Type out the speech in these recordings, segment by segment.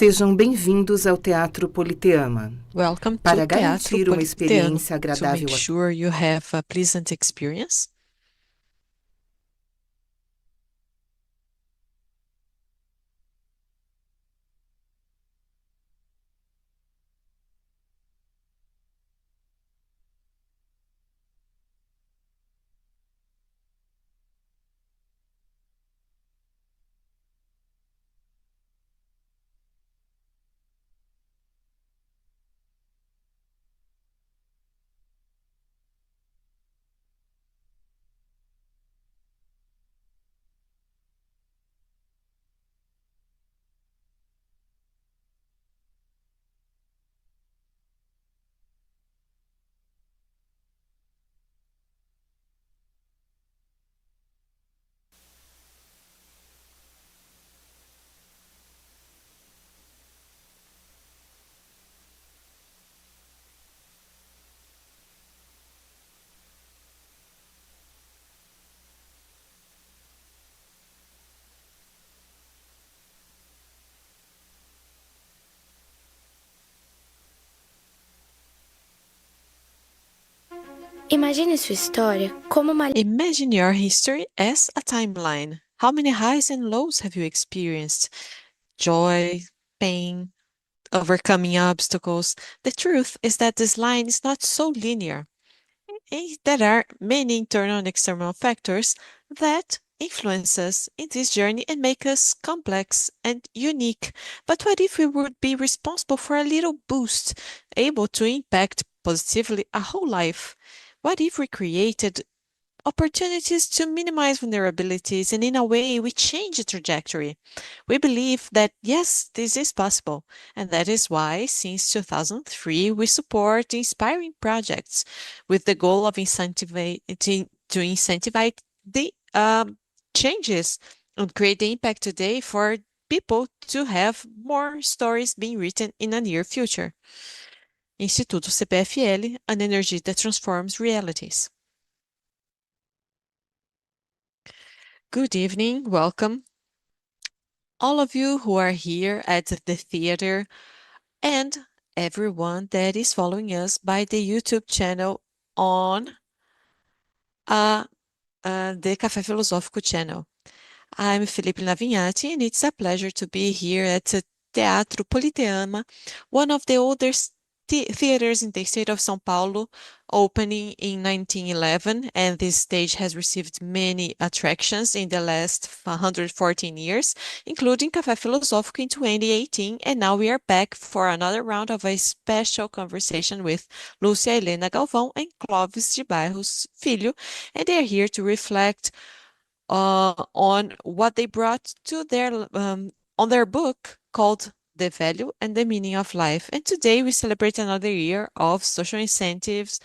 Sejam bem-vindos ao Teatro Polytheama. Welcome Para to garantir Teatro uma experiência Polytheama. To agradável make sure you have a pleasant experience, Imagine sua história como uma imagine your history as a timeline. How many highs and lows have you experienced? Joy, pain, overcoming obstacles. The truth is that this line is not so linear. There are many internal and external factors that influence us in this journey and make us complex and unique. But what if we would be responsible for a little boost, able to impact positively a whole life? What if we created opportunities to minimize vulnerabilities and in a way we change the trajectory? We believe that yes, this is possible, and that is why since 2003 we support inspiring projects with the goal of incentivating the changes and create the impact today for people to have more stories being written in a near future. Instituto CPFL, an energy that transforms realities. Good evening, welcome. All of you who are here at the theater and everyone that is following us by the YouTube channel on the Café Filosófico channel. I'm Felipe Lavignati, and it's a pleasure to be here at the Teatro Polytheama, one of the oldest theaters in the state of São Paulo, opening in 1911, and this stage has received many attractions in the last 114 years, including Café Filosófico in 2018, and now we are back for another round of a special conversation with Lúcia Helena Galvão and Clóvis de Barros Filho, and they are here to reflect on what they brought to on their book called The Value and the Meaning of Life. And today we celebrate another year of social incentives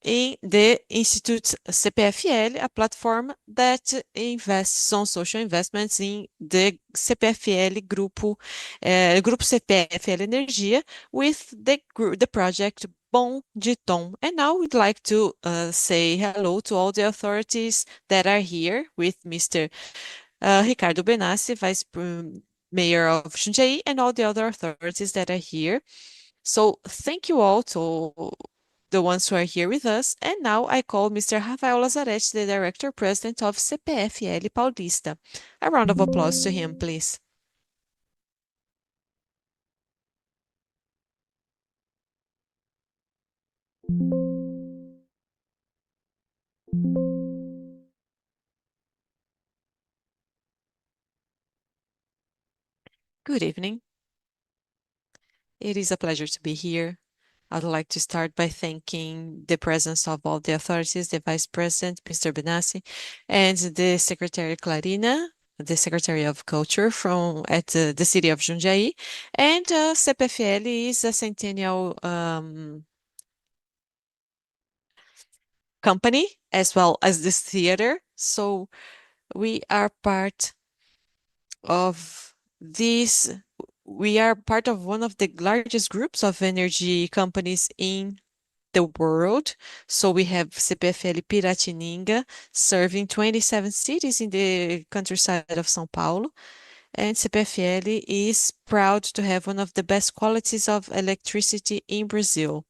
in the Institute CPFL, a platform that invests on social investments in the CPFL Grupo CPFL Energia with the project Bom de Tom. And now we'd like to say hello to all the authorities that are here with Mr. Ricardo Benassi, Vice Mayor of Jundiaí, and all the other authorities that are here. So thank you all to the ones who are here with us. And now I call Mr. Rafael Lazzaretti, the Director President of CPFL Paulista. A round of applause to him, please. Good evening. It is a pleasure to be here. I'd like to start by thanking the presence of all the authorities, the Vice President, Mr. Benassi, and the Secretary Clarina, the Secretary of Culture at the city of Jundiaí. And CPFL is a centennial company, as well as this theater. So we are part of this. We are part of one of the largest groups of energy companies in the world. So we have CPFL Piratininga serving 27 cities in the countryside of São Paulo. And CPFL is proud to have one of the best qualities of electricity in Brazil.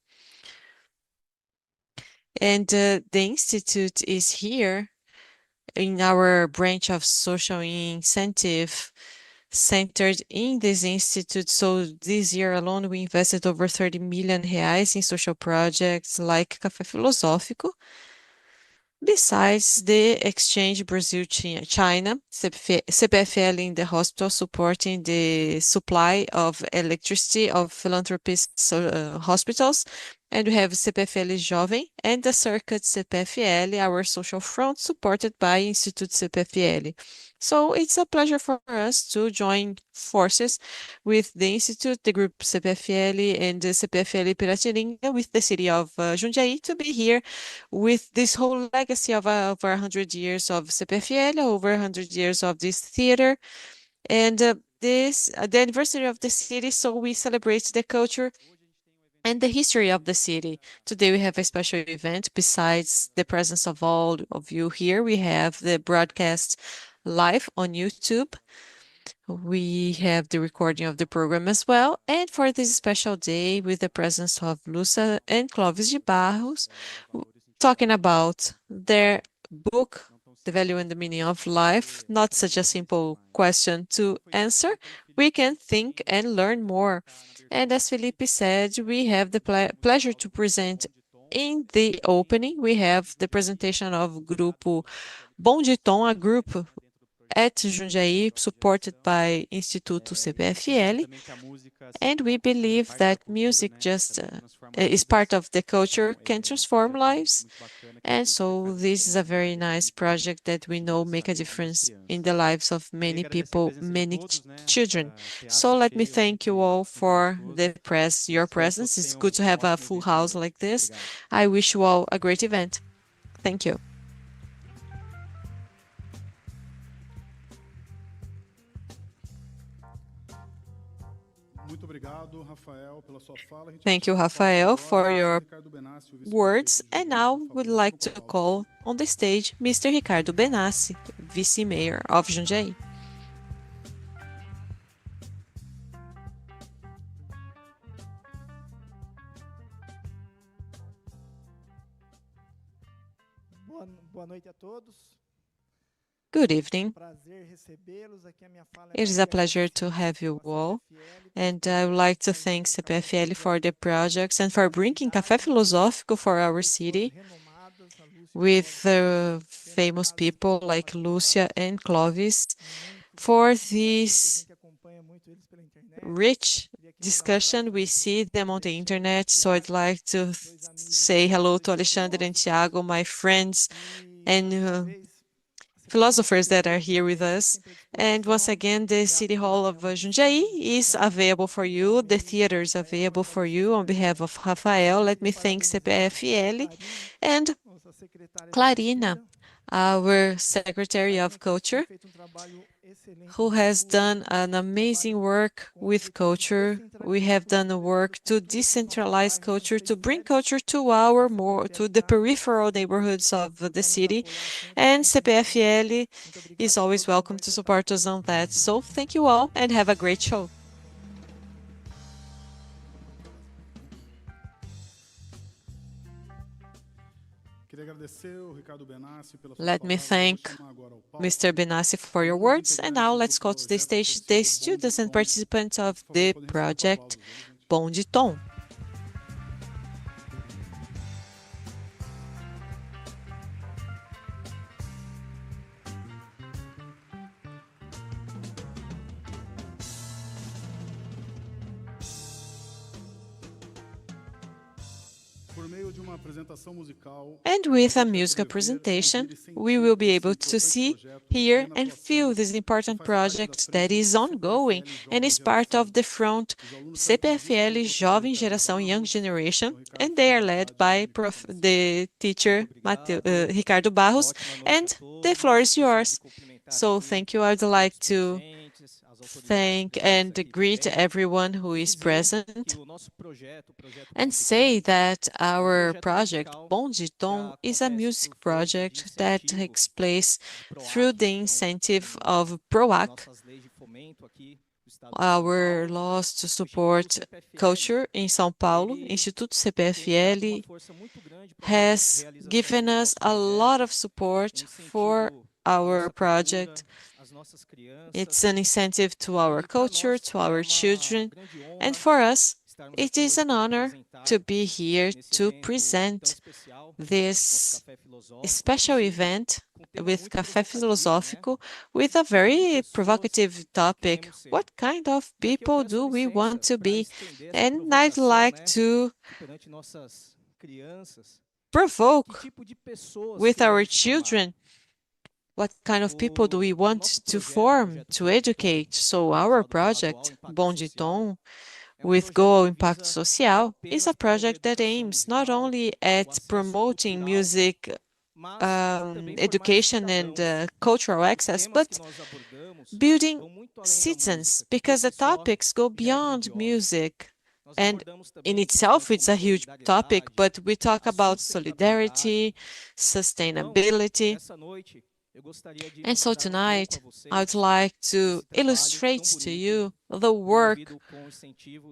And the Institute is here in our branch of social incentive centered in this institute. So this year alone, we invested over 30 million reais in social projects like Café Filosófico. Besides the exchange Brazil-China, CPFL in the hospital supporting the supply of electricity of philanthropist hospitals. And we have CPFL Jovem and the Circuit CPFL, our social front supported by Institute CPFL. So it's a pleasure for us to join forces with the Institute, the group CPFL, and the CPFL Piratininga with the city of Jundiaí to be here with this whole legacy of over 100 years of CPFL, over 100 years of this theater, and the anniversary of the city. So we celebrate the culture and the history of the city. Today we have a special event. Besides the presence of all of you here, we have the broadcast live on YouTube. We have the recording of the program as well. And for this special day, with the presence of Lúcia and Clóvis de Barros, talking about their book, The Value and the Meaning of Life. Not such a simple question to answer. We can think and learn more. And as Felipe said, we have the pleasure to present in the opening. We have the presentation of Grupo Bom de Tom, a group at Jundiaí, supported by Instituto CPFL, and we believe that music just is part of the culture, can transform lives, and so this is a very nice project that we know make a difference in the lives of many people, many children. So let me thank you all for your presence. It's good to have a full house like this. I wish you all a great event. Thank you. Thank you, Rafael, for your words. And now we'd like to call on the stage Mr. Ricardo Benassi, vice-mayor of Jundiaí. Boa noite a todos. Good evening. Prazer recebê-los. Aqui a minha fala It is a pleasure to have you all, and I would like to thank CPFL for the projects and for bringing Café Filosófico for our city with famous people like Lúcia and Clóvis for this rich discussion. We see them on the internet, so I'd like to say hello to Alexandre and Thiago, my friends and philosophers that are here with us. And once again, the City Hall of Jundiaí is available for you. The theater is available for you. On behalf of Rafael, let me thank CPFL and Clarina, our Secretary of Culture, who has done an amazing work with culture. We have done a work to decentralize culture, to bring culture to to the peripheral neighborhoods of the city, and CPFL is always welcome to support us on that. So thank you all and have a great show. Let me thank Mr. Benassi for your words, and now let's go to the stage the students and participants of the project Bom de Tom. And with a musical presentation, we will be able to see, hear, and feel this important project that is ongoing and is part of the front CPFL Jovem Geração Young Generation, and they are led by the teacher Ricardo Barros, and the floor is yours. So thank you. I'd like to thank and greet everyone who is present and say that our project Bom de Tom is a music project that takes place through the incentive of PROAC, our laws to support culture in São Paulo. Instituto CPFL has given us a lot of support for our project. It's an incentive to our culture, to our children, and for us, it is an honor to be here to present this special event with Café Filosófico with a very provocative topic. What kind of people do we want to be? And I'd like to provoke with our children. What kind of people do we want to form, to educate? So our project, Bom de Tom, with Go Impacto Social, is a project that aims not only at promoting music education and cultural access, but building citizens, because the topics go beyond music. And in itself, it's a huge topic, but we talk about solidarity, sustainability. And so tonight, I'd like to illustrate to you the work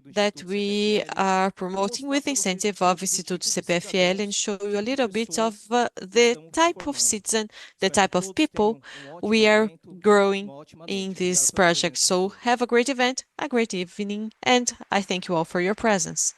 that we are promoting with the incentive of Instituto CPFL and show you a little bit of the type of citizen, the type of people we are growing in this project. So have a great event, a great evening, and I thank you all for your presence.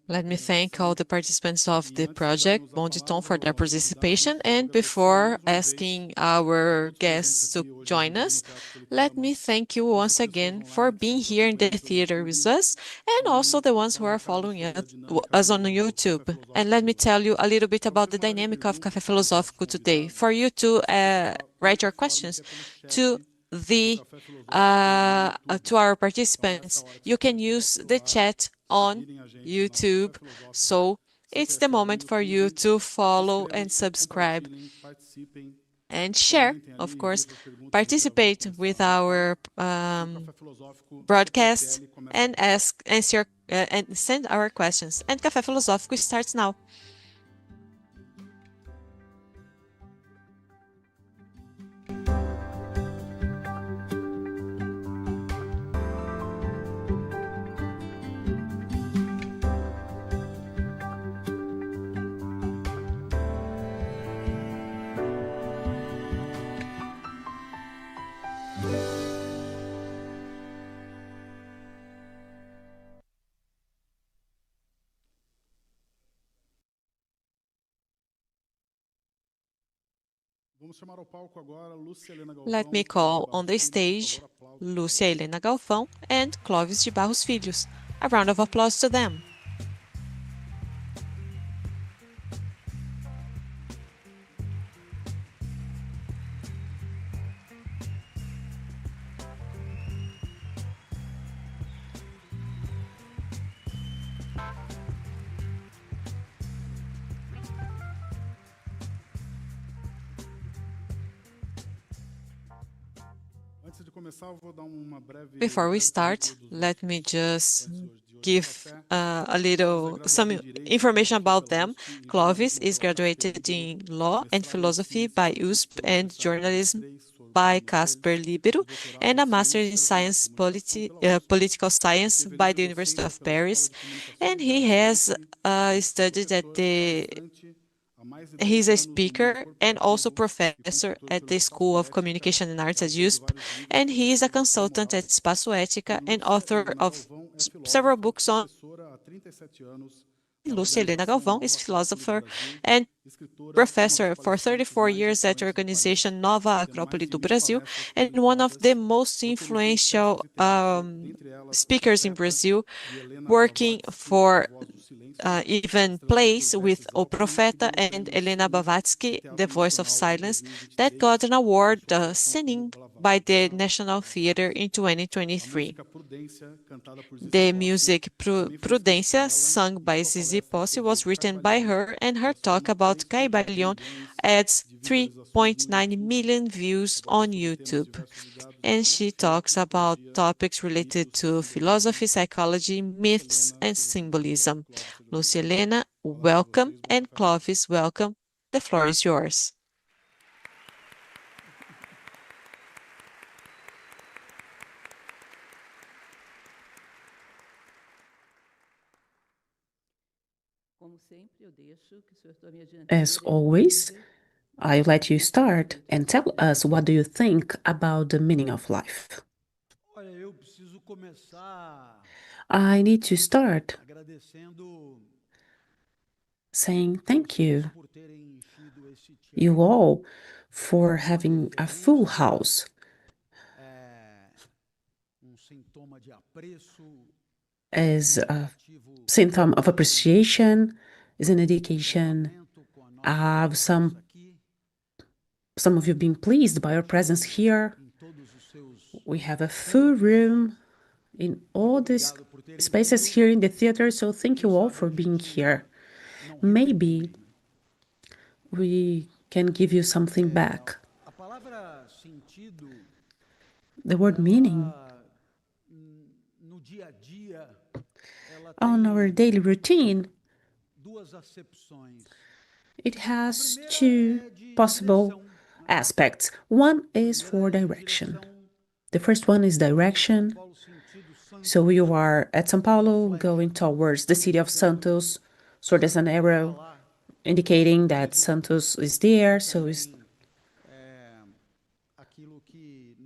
Let me thank all the participants of the project, Bom de Tom, for their participation. And before asking our guests to join us, let me thank you once again for being here in the theater with us, and also the ones who are following us on YouTube. And let me tell you a little bit about the dynamic of Café Filosófico today. For you to write your questions to our participants, you can use the chat on YouTube. So it's the moment for you to follow and subscribe and share, of course, participate with our broadcast and answer and send our questions. And Café Filosófico starts now. Let me call on the stage Lúcia Helena Galvão and Clóvis de Barros Filho. A round of applause to them. Before we start, let me just give some information about them. Clóvis is graduated in Law and Philosophy by USP and Journalism by Casper Libero, and a Master in Political Science by the University of Paris. And he has studied at He's a speaker and also professor at the School of Communication and Arts at USP, and he is a consultant at Espaço Ética and author of several books on. Lúcia Helena Galvão is philosopher and professor for 34 years at the organization Nova Acrópole do Brasil, and one of the most influential speakers in Brazil, working for even plays with O Profeta and Helena Blavatsky, The Voice of Silence, that got an award, Singing, by the National Theatre in 2023. The music Prudência, sung by Zizi Posse, was written by her, and her talk about Caibalion adds 3.9 million views on YouTube. And she talks about topics related to philosophy, psychology, myths, and symbolism. Lúcia Helena, welcome, and Clóvis, welcome. The floor is yours. As always, I let you start and tell us what do you think about the meaning of life. I need to start saying thank you all for having a full house. As a symptom of appreciation, is an indication of some of you being pleased by our presence here. We have a full room in all these spaces here in the theater, so thank you all for being here. Maybe we can give you something back. The word meaning on our daily routine, it has two possible aspects. One is for direction. The first one is direction. So you are at São Paulo going towards the city of Santos. So there's an arrow indicating that Santos is there. So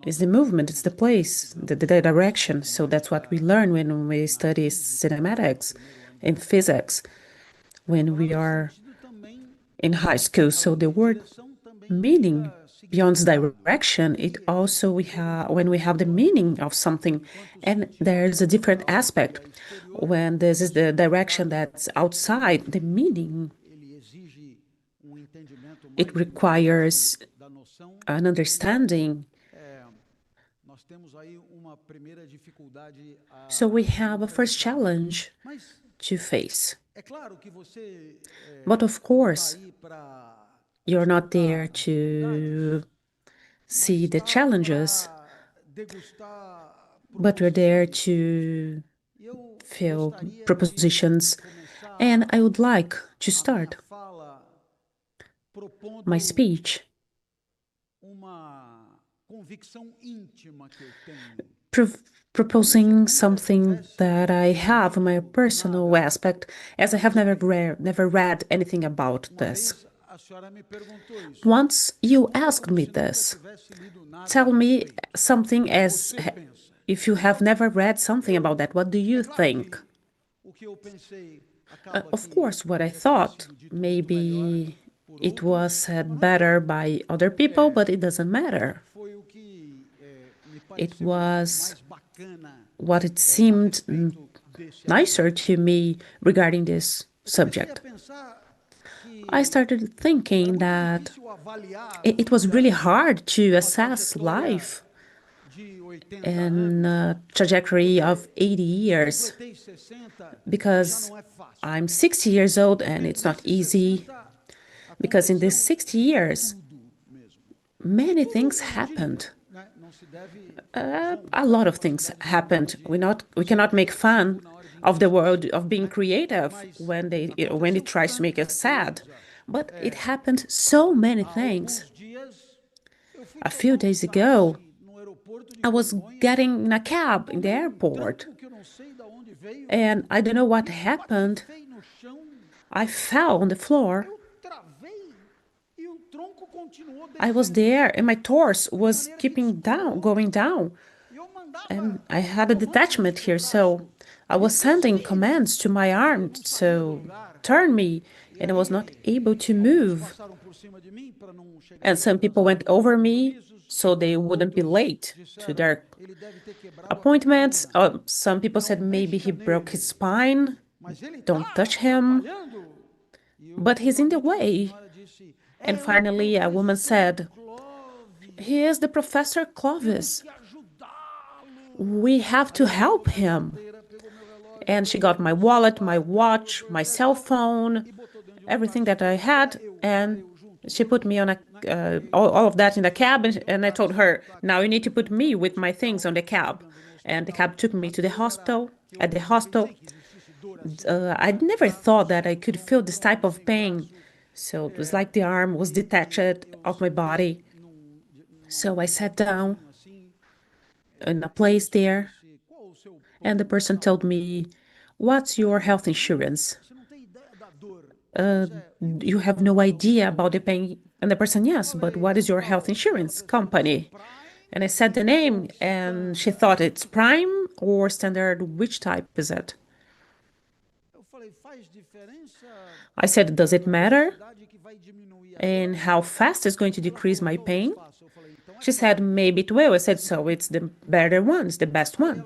is the movement, it's the place, the direction. So that's what we learn when we study cinematics in physics, when we are in high school. So the word meaning beyond direction, it also when we have the meaning of something, and there's a different aspect. When this is the direction that's outside the meaning, it requires an understanding. So we have a first challenge to face. But of course, you're not there to see the challenges, but you're there to feel propositions. And I would like to start my speech proposing something that I have in my personal aspect, as I have never read anything about this. Once you asked me this, tell me something as if you have never read something about that. What do you think? Of course, what I thought, maybe it was said better by other people, but it doesn't matter. It was what it seemed nicer to me regarding this subject. I started thinking that it was really hard to assess life in a trajectory of 80 years, because I'm 60 years old and it's not easy, because in these 60 years, many things happened. A lot of things happened. We cannot make fun of the world of being creative when it tries to make us sad. But it happened so many things. A few days ago, I was getting in a cab in the airport, and I don't know what happened. I fell on the floor. I was there, and my torso was going down. And I had a detachment here, so I was sending commands to my arm to turn me, and I was not able to move. And some people went over me so they wouldn't be late to their appointments. Some people said maybe he broke his spine. Don't touch him. But he's in the way. And finally, a woman said, "He is the Professor Clóvis. We have to help him." And she got my wallet, my watch, my cell phone, everything that I had, and she put me on all of that in the cab, and I told her, "Now you need to put me with my things on the cab." And the cab took me to the hospital. At the hospital, I'd never thought that I could feel this type of pain. So it was like the arm was detached of my body. So I sat down in a place there, and the person told me, "What's your health insurance?" You have no idea about the pain. And the person, "Yes, but what is your health insurance company?" And I said the name, and she thought it's Prime or Standard. Which type is it? I said, "Does it matter? And how fast it's going to decrease my pain?" She said, "Maybe it will." I said, "So it's the better one, it's the best one."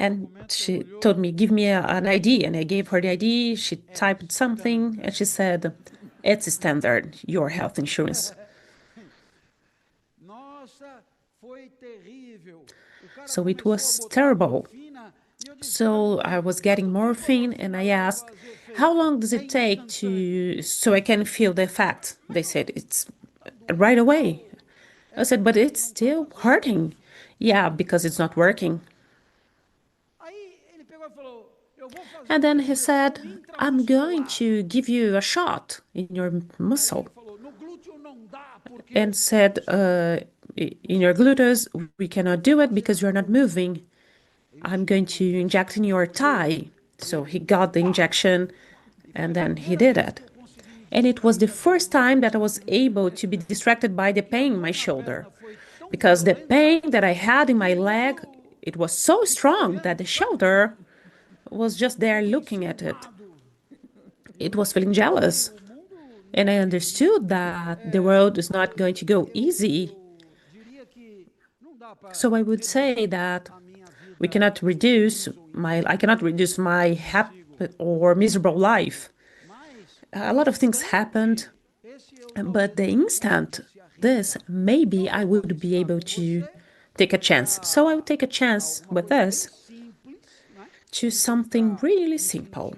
And she told me, "Give me an ID." And I gave her the ID. She typed something, and she said, "It's standard, your health insurance." So it was terrible. So I was getting morphine, and I asked, "How long does it take so I can feel the effect?" They said, "It's right away." I said, "But it's still hurting." "Yeah, because it's not working." And then he said, "I'm going to give you a shot in your muscle." And said, "In your gluteus, we cannot do it because you're not moving. I'm going to inject in your thigh." So he got the injection, and then he did it. And it was the first time that I was able to be distracted by the pain in my shoulder, because the pain that I had in my leg, it was so strong that the shoulder was just there looking at it. It was feeling jealous. And I understood that the world is not going to go easy. So I would say that I cannot reduce my happy or miserable life. A lot of things happened, but the instant this, maybe I would be able to take a chance. So I would take a chance with this to something really simple,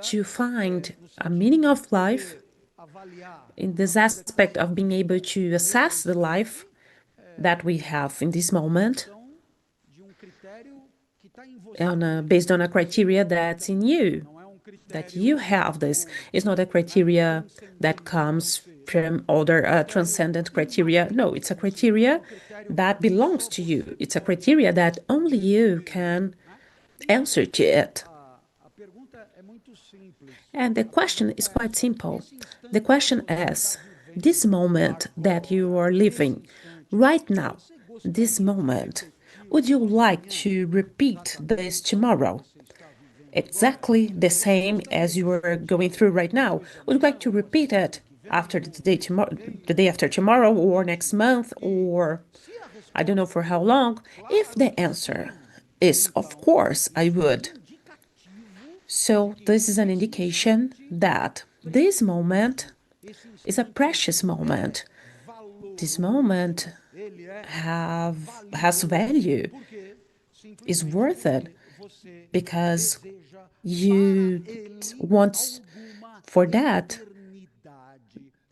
to find a meaning of life in this aspect of being able to assess the life that we have in this moment based on a criteria that's in you, that you have this. It's not a criteria that comes from other transcendent criteria. No, it's a criteria that belongs to you. It's a criteria that only you can answer to it. And the question is quite simple. The question is, this moment that you are living right now, this moment, would you like to repeat this tomorrow? Exactly the same as you are going through right now. Would you like to repeat it after the day after tomorrow, or next month, or I don't know for how long? If the answer is, of course, I would. So this is an indication that this moment is a precious moment. This moment has value, is worth it, because you want for that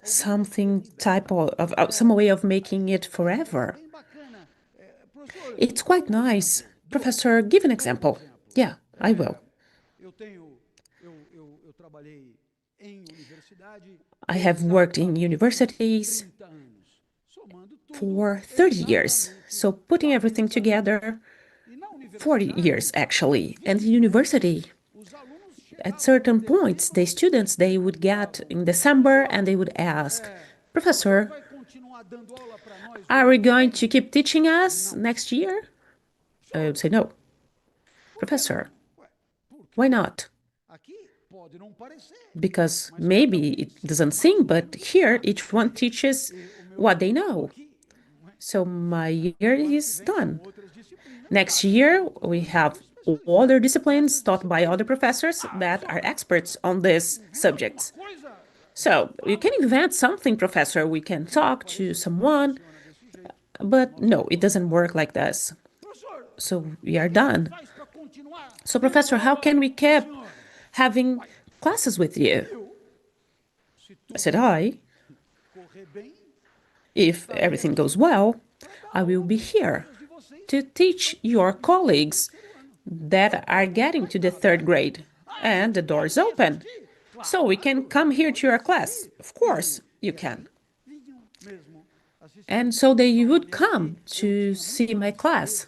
something type of some way of making it forever. It's quite nice. Professor, give an example. Yeah, I will. I have worked in universities for 30 years, so putting everything together, 40 years actually. And the university, at certain points, the students, they would get in December and they would ask, Professor, are we going to keep teaching us next year? I would say no. Professor, why not? Because maybe it doesn't seem, but here each one teaches what they know. So my year is done. Next year, we have other disciplines taught by other professors that are experts on these subjects. So you can invent something, Professor. We can talk to someone, but no, it doesn't work like this. So we are done. So, Professor, how can we keep having classes with you? I said, if everything goes well, I will be here to teach your colleagues that are getting to the 3rd grade, and the door is open. So we can come here to your class. Of course, you can. And so they would come to see my class.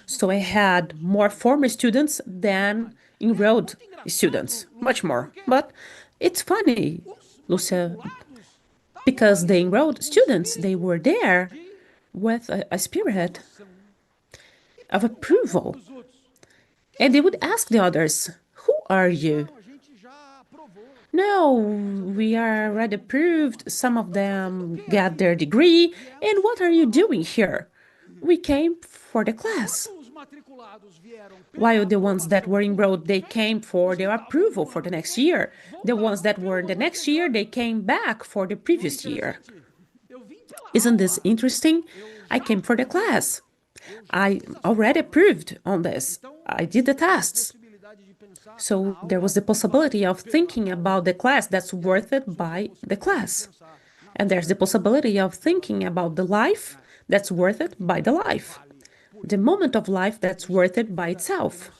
So I had more former students than enrolled students, much more. But it's funny, Lúcia, because the enrolled students, they were there with a spirit of approval. And they would ask the others, who are you? No, we are already approved. Some of them got their degree. And what are you doing here? We came for the class. While the ones that were enrolled, they came for their approval for the next year. The ones that were in the next year, they came back for the previous year. Isn't this interesting? I came for the class. I already approved on this. I did the tests. So there was the possibility of thinking about the class that's worth it by the class. And there's the possibility of thinking about the life that's worth it by the life. The moment of life that's worth it by itself.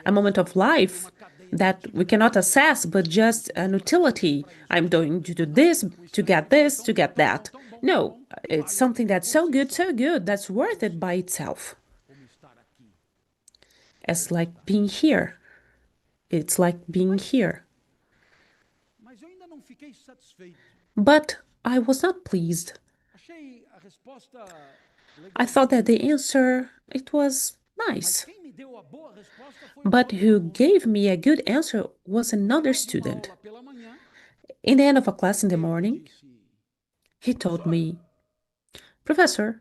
A moment of life that we cannot assess, but just an utility. I'm going to do this, to get that. No, it's something that's so good, that's worth it by itself. It's like being here. It's like being here. But I was not pleased. I thought that the answer, it was nice. But who gave me a good answer was another student. In the end of a class in the morning, he told me, "Professor,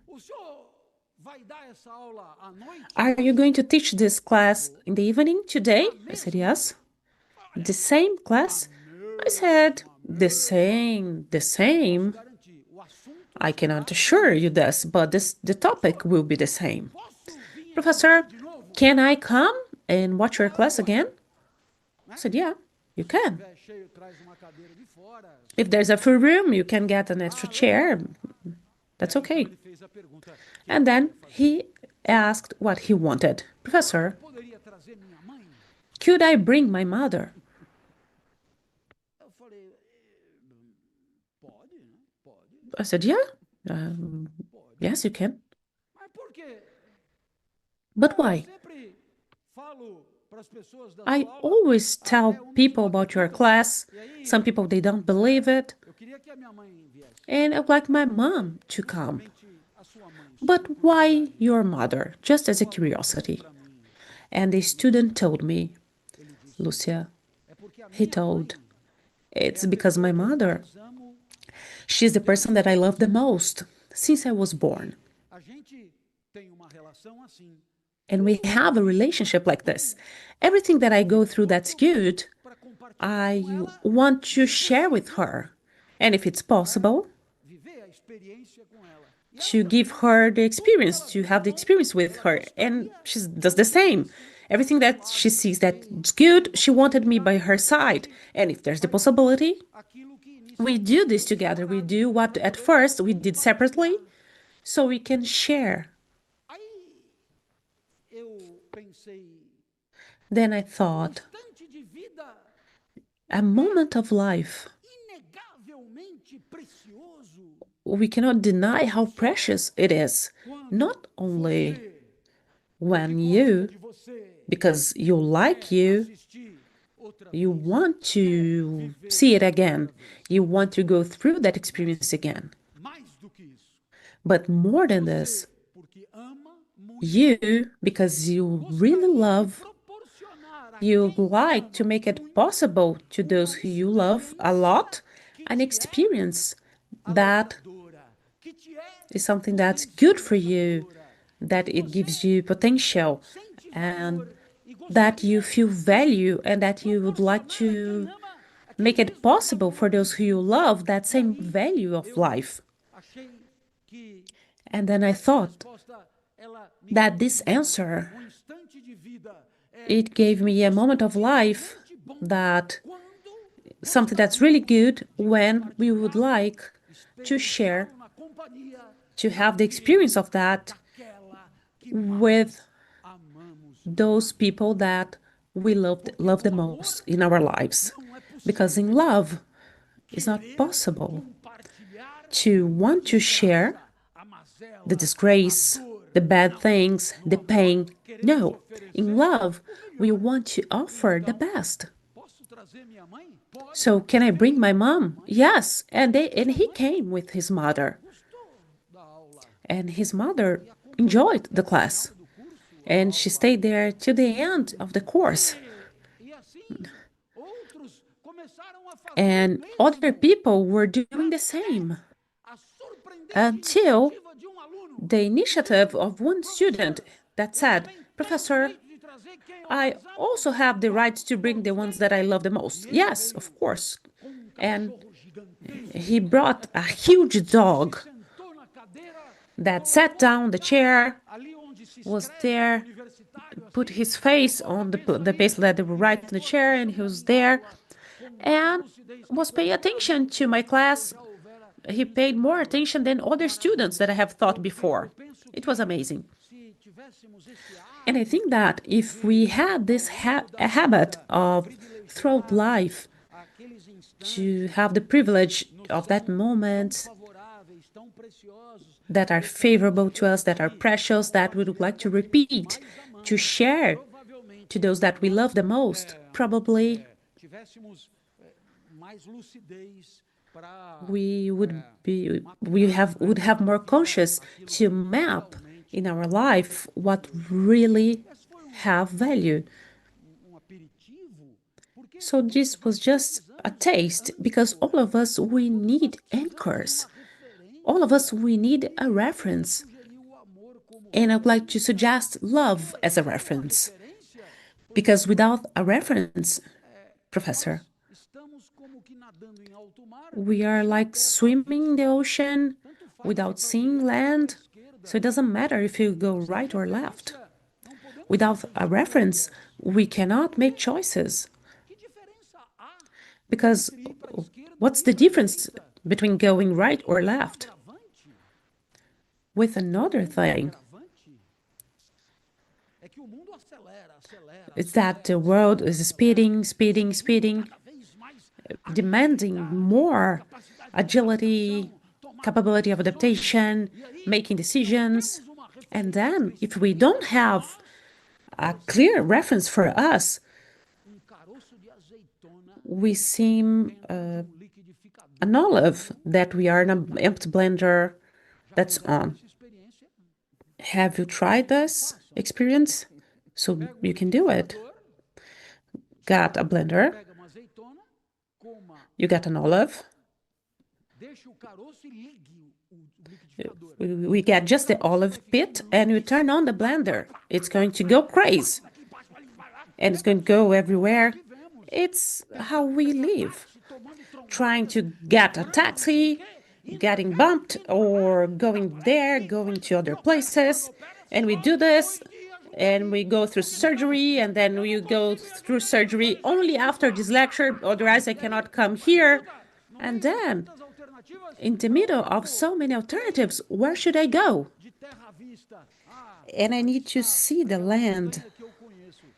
are you going to teach this class in the evening today?" I said, "Yes." "The same class?" I said, the same. I cannot assure you this, but the topic will be the same." "Professor, can I come and watch your class again?" I said, "Yeah, you can. If there's a full room, you can get an extra chair. That's okay." And then he asked what he wanted. "Professor, could I bring my mother?" I said, "Yeah, yes, you can." "But why?" "I always tell people about your class. Some people, they don't believe it. And I'd like my mom to come." "But why your mother?" Just as a curiosity. And the student told me, "Lúcia," he told, "it's because my mother, she's the person that I love the most since I was born. And we have a relationship like this. Everything that I go through that's good, I want to share with her. And if it's possible, to give her the experience, to have the experience with her." And she does the same. Everything that she sees that's good, she wanted me by her side. And if there's the possibility, we do this together. We do what at first we did separately, so we can share. Then I thought, a moment of life, we cannot deny how precious it is. Not only when you, because you like you want to see it again. You want to go through that experience again. But more than this, you, because you really love, you like to make it possible to those who you love a lot, an experience that is something that's good for you, that it gives you potential, and that you feel value, and that you would like to make it possible for those who you love that same value of life. And then I thought that this answer, it gave me a moment of life, that something that's really good when we would like to share, to have the experience of that with those people that we love the most in our lives. Because in love, it's not possible to want to share the disgrace, the bad things, the pain. No, in love, we want to offer the best. "So can I bring my mom?" "Yes." And he came with his mother. And his mother enjoyed the class. And she stayed there till the end of the course. And other people were doing the same, until the initiative of one student that said, "Professor, I also have the right to bring the ones that I love the most." "Yes, of course." And he brought a huge dog that sat down the chair, was there, put his face on the place that they were right in the chair, and he was there, and was paying attention to my class. He paid more attention than other students that I have taught before. It was amazing. And I think that if we had this a habit of, throughout life, to have the privilege of that moment that are favorable to us, that are precious, that we would like to repeat, to share to those that we love the most, probably we would have more conscious to map in our life what really have value. So this was just a taste, because all of us, we need anchors. All of us, we need a reference. And I'd like to suggest love as a reference. Because without a reference, Professor, we are like swimming in the ocean without seeing land. So it doesn't matter if you go right or left. Without a reference, we cannot make choices. Because what's the difference between going right or left? With another thing, it's that the world is speeding, demanding more agility, capability of adaptation, making decisions. And then, if we don't have a clear reference for us, we seem an olive that we are in an empty blender that's on. Have you tried this experience? So you can do it. Got a blender, you got an olive, we get just the olive pit, and you turn on the blender. It's going to go crazy, and it's going to go everywhere. It's how we live, trying to get a taxi, getting bumped, or going there, going to other places, and we do this, and we go through surgery, and then we go through surgery only after this lecture, otherwise I cannot come here. And then, in the middle of so many alternatives, where should I go? And I need to see the land.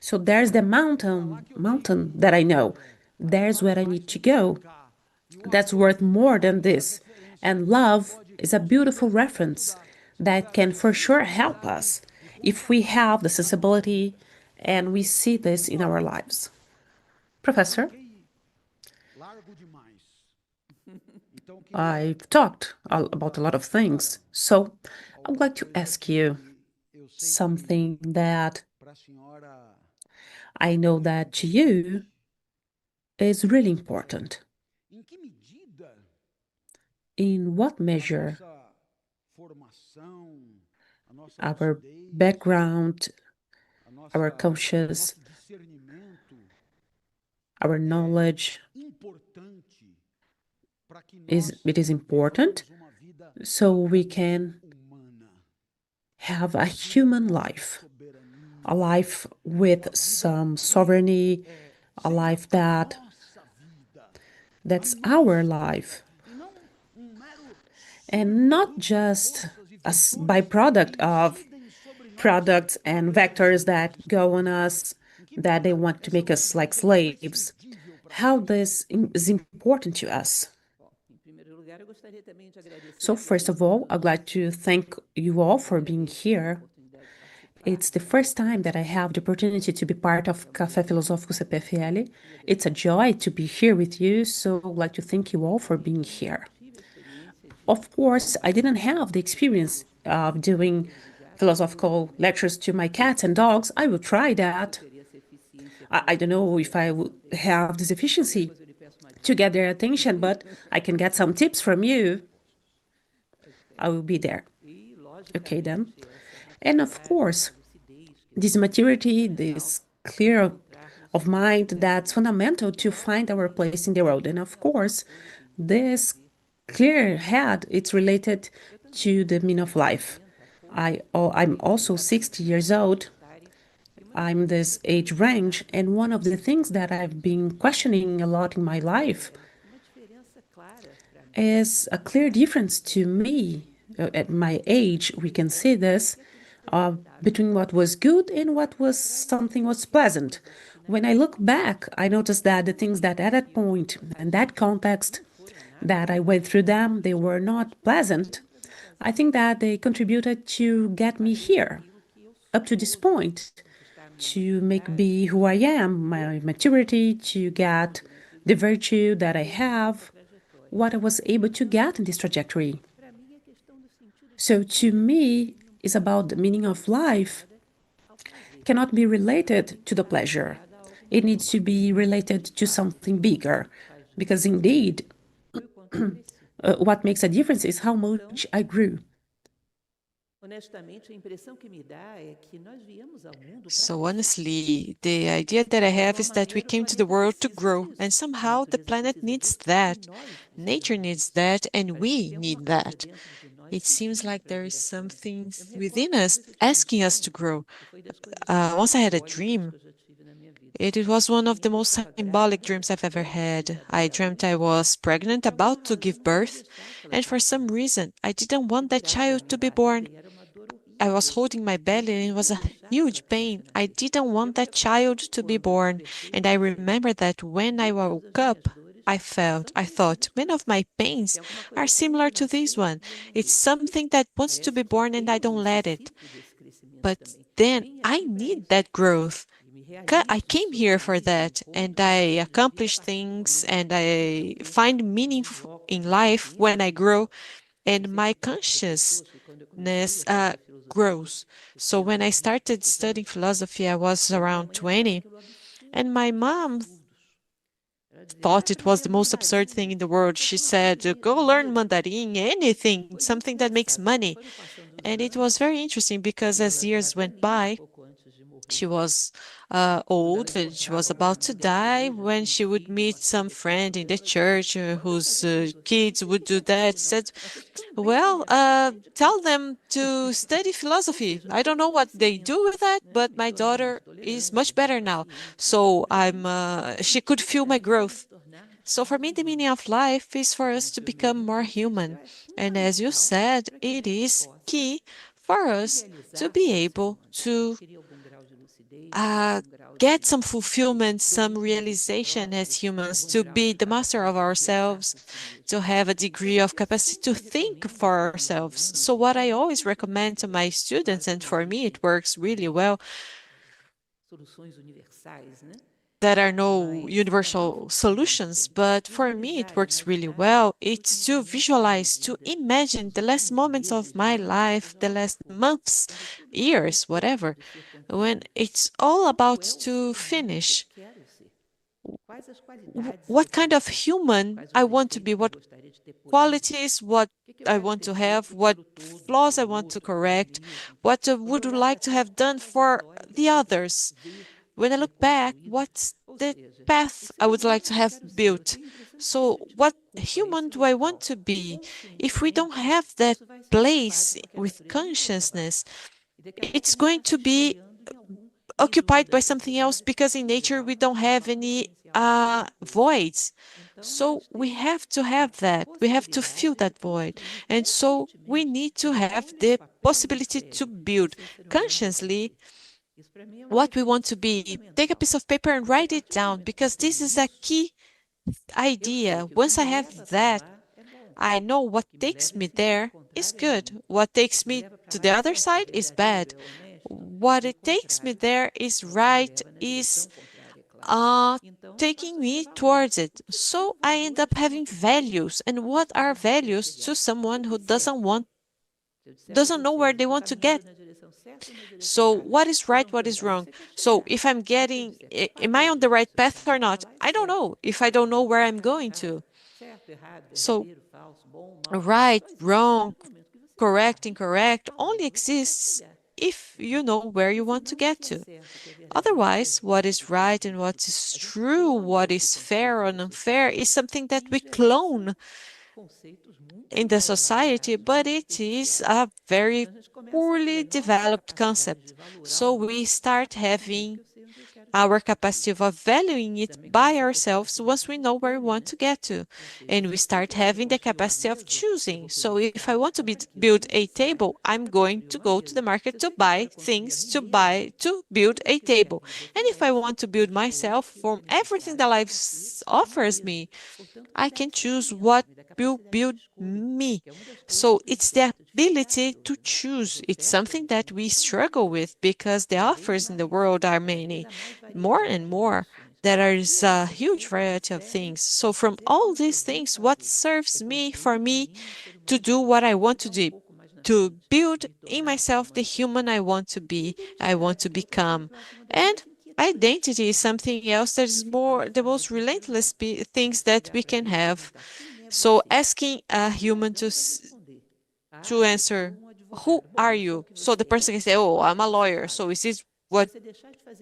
So there's the mountain that I know. There's where I need to go. That's worth more than this. And love is a beautiful reference that can for sure help us if we have the sensibility and we see this in our lives. Professor, I've talked about a lot of things, so I would like to ask you something that I know that to you is really important. In what measure our background, our conscious, our knowledge is important so we can have a human life, a life with some sovereignty, a life that's our life, and not just a byproduct of products and vectors that go on us, that they want to make us like slaves. How this is important to us. So first of all, I'd like to thank you all for being here. It's the first time that I have the opportunity to be part of Café Filosófico CPFL. It's a joy to be here with you, so I'd like to thank you all for being here. Of course, I didn't have the experience of doing philosophical lectures to my cats and dogs. I will try that. I don't know if I will have this efficiency to get their attention, but I can get some tips from you. I will be there. Okay, then. And of course, this maturity, this clear of mind, that's fundamental to find our place in the world. And of course, this clear head, it's related to the meaning of life. I'm also 60 years old. I'm this age range, and one of the things that I've been questioning a lot in my life is a clear difference to me. At my age, we can see this between what was good and what was something was pleasant. When I look back, I noticed that the things that at that point and that context that I went through them, they were not pleasant. I think that they contributed to get me here, up to this point, to make me who I am, my maturity, to get the virtue that I have, what I was able to get in this trajectory. So to me, it's about the meaning of life cannot be related to the pleasure. It needs to be related to something bigger, because indeed, what makes a difference is how much I grew. So honestly, the idea that I have is that we came to the world to grow, and somehow the planet needs that, nature needs that, and we need that. It seems like there is something within us asking us to grow. Once I had a dream. It was one of the most symbolic dreams I've ever had. I dreamt I was pregnant, about to give birth, and for some reason, I didn't want that child to be born. I was holding my belly and it was a huge pain. I didn't want that child to be born. And I remember that when I woke up, I thought, many of my pains are similar to this one. It's something that wants to be born and I don't let it. But then I need that growth. I came here for that, and I accomplish things, and I find meaning in life when I grow, and my consciousness grows. So when I started studying philosophy, I was around 20, and my mom thought it was the most absurd thing in the world. She said, go learn Mandarin, anything, something that makes money. And it was very interesting because as years went by, she was old and she was about to die when she would meet some friend in the church whose kids would do that. Said, well, tell them to study philosophy. I don't know what they do with that, but my daughter is much better now. So she could feel my growth. So for me, the meaning of life is for us to become more human. And as you said, it is key for us to be able to get some fulfillment, some realization as humans, to be the master of ourselves, to have a degree of capacity to think for ourselves. So what I always recommend to my students, and for me it works really well, there are no universal solutions, but for me it works really well. It's to visualize, to imagine the last moments of my life, the last months, years, whatever, when it's all about to finish. What kind of human I want to be, what qualities, what I want to have, what flaws I want to correct, what would I like to have done for the others. When I look back, what's the path I would like to have built? So what human do I want to be? If we don't have that place with consciousness, it's going to be occupied by something else because in nature we don't have any voids. So we have to have that. We have to fill that void. And so we need to have the possibility to build consciously what we want to be. Take a piece of paper and write it down, because this is a key idea. Once I have that, I know what takes me there is good. What takes me to the other side is bad. What it takes me there is right, is taking me towards it. So I end up having values. And what are values to someone who doesn't know where they want to get? So what is right, what is wrong? So if am I on the right path or not? I don't know if I don't know where I'm going to. So right, wrong, correct, incorrect only exists if you know where you want to get to. Otherwise, what is right and what is true, what is fair or unfair is something that we clone in the society, but it is a very poorly developed concept. So we start having our capacity of valuing it by ourselves once we know where we want to get to. And we start having the capacity of choosing. So if I want to build a table, I'm going to go to the market to buy things to build a table. And if I want to build myself from everything that life offers me, I can choose what will build me. So it's the ability to choose. It's something that we struggle with because the offers in the world are many, more and more. there is a huge variety of things. So from all these things, what serves me for me to do what I want to do, to build in myself the human I want to be, I want to become. And identity is something else that is the most relentless things that we can have. So asking a human to answer, who are you? So the person can say, oh, I'm a lawyer. So is this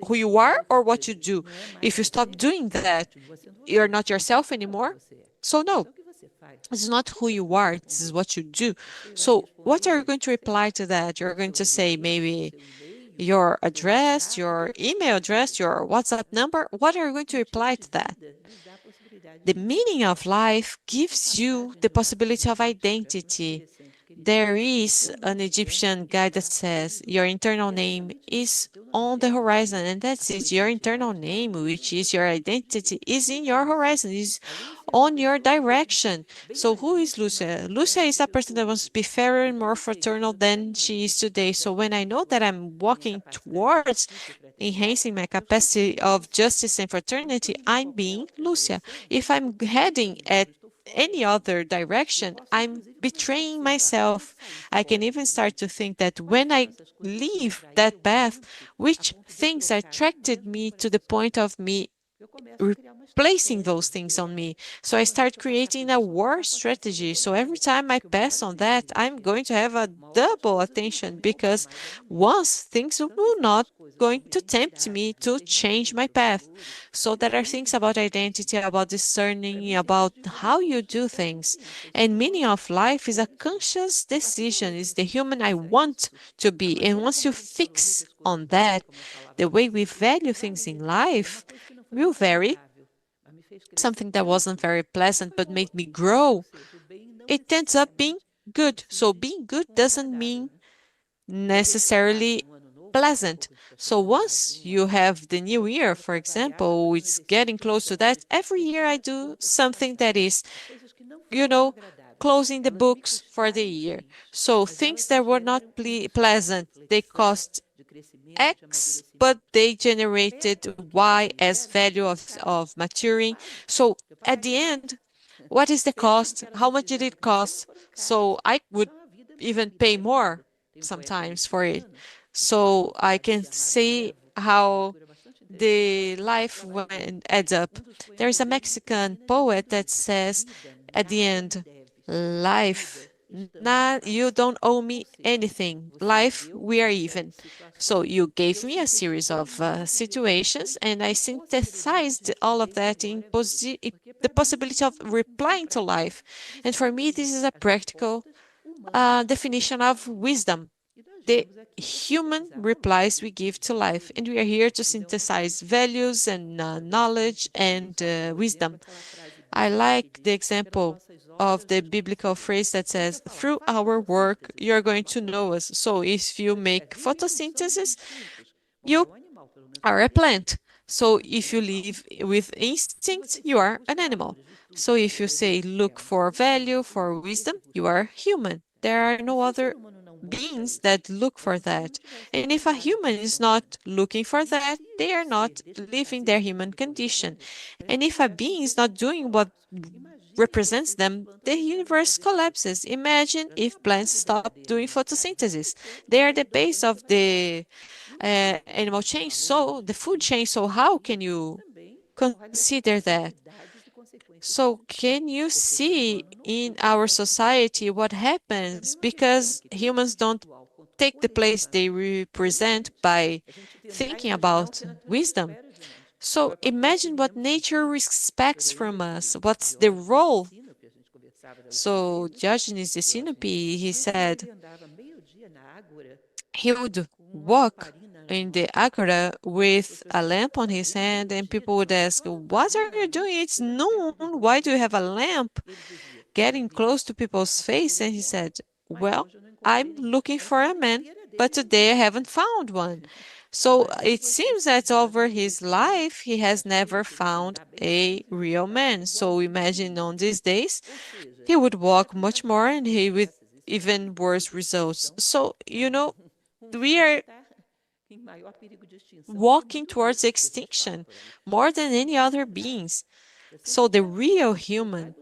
who you are or what you do? If you stop doing that, you're not yourself anymore. So no, it's not who you are, this is what you do. So what are you going to reply to that? You're going to say maybe your address, your email address, your WhatsApp number. What are you going to reply to that? The meaning of life gives you the possibility of identity. There is an Egyptian guy that says your internal name is on the horizon, and that's it. Your internal name, which is your identity, is in your horizon, is on your direction. So who is Lúcia? Lúcia is a person that wants to be fairer and more fraternal than she is today. So when I know that I'm walking towards enhancing my capacity of justice and fraternity, I'm being Lúcia. If I'm heading at any other direction, I'm betraying myself. I can even start to think that when I leave that path, which things attracted me to the point of me replacing those things on me. So I start creating a war strategy. So every time I pass on that, I'm going to have a double attention, because once things will not going to tempt me to change my path. So there are things about identity, about discerning, about how you do things. And meaning of life is a conscious decision, is the human I want to be. And once you fix on that, the way we value things in life will vary. Something that wasn't very pleasant but made me grow, it ends up being good. So being good doesn't mean necessarily pleasant. So once you have the new year, for example, it's getting close to that. Every year I do something that is, closing the books for the year. So things that were not pleasant, they cost X, but they generated Y as value of maturing. So at the end, what is the cost? How much did it cost? So I would even pay more sometimes for it. So I can see how the life adds up. There is a Mexican poet that says at the end, life, you don't owe me anything. Life, we are even. So you gave me a series of situations, and I synthesized all of that in the possibility of replying to life. And for me, this is a practical definition of wisdom. The human replies we give to life, and we are here to synthesize values and knowledge and wisdom. I like the example of the biblical phrase that says, through our work, you're going to know us. So if you make photosynthesis, you are a plant. So if you live with instinct, you are an animal. So if you say, look for value, for wisdom, you are human. There are no other beings that look for that. And if a human is not looking for that, they are not living their human condition. And if a being is not doing what represents them, the universe collapses. Imagine if plants stop doing photosynthesis. They are the base of the animal chain, so the food chain. So how can you consider that? So can you see in our society what happens because humans don't take the place they represent by thinking about wisdom? So imagine what nature expects from us. What's the role? So Diogenes the Sinope, he said he would walk in the agora with a lamp on his hand, and people would ask, what are you doing? It's noon. Why do you have a lamp? Getting close to people's face, and he said, well, I'm looking for a man, but today I haven't found one. So it seems that over his life, he has never found a real man. So imagine on these days, he would walk much more and he with even worse results. So, we are walking towards extinction more than any other beings. So the real human,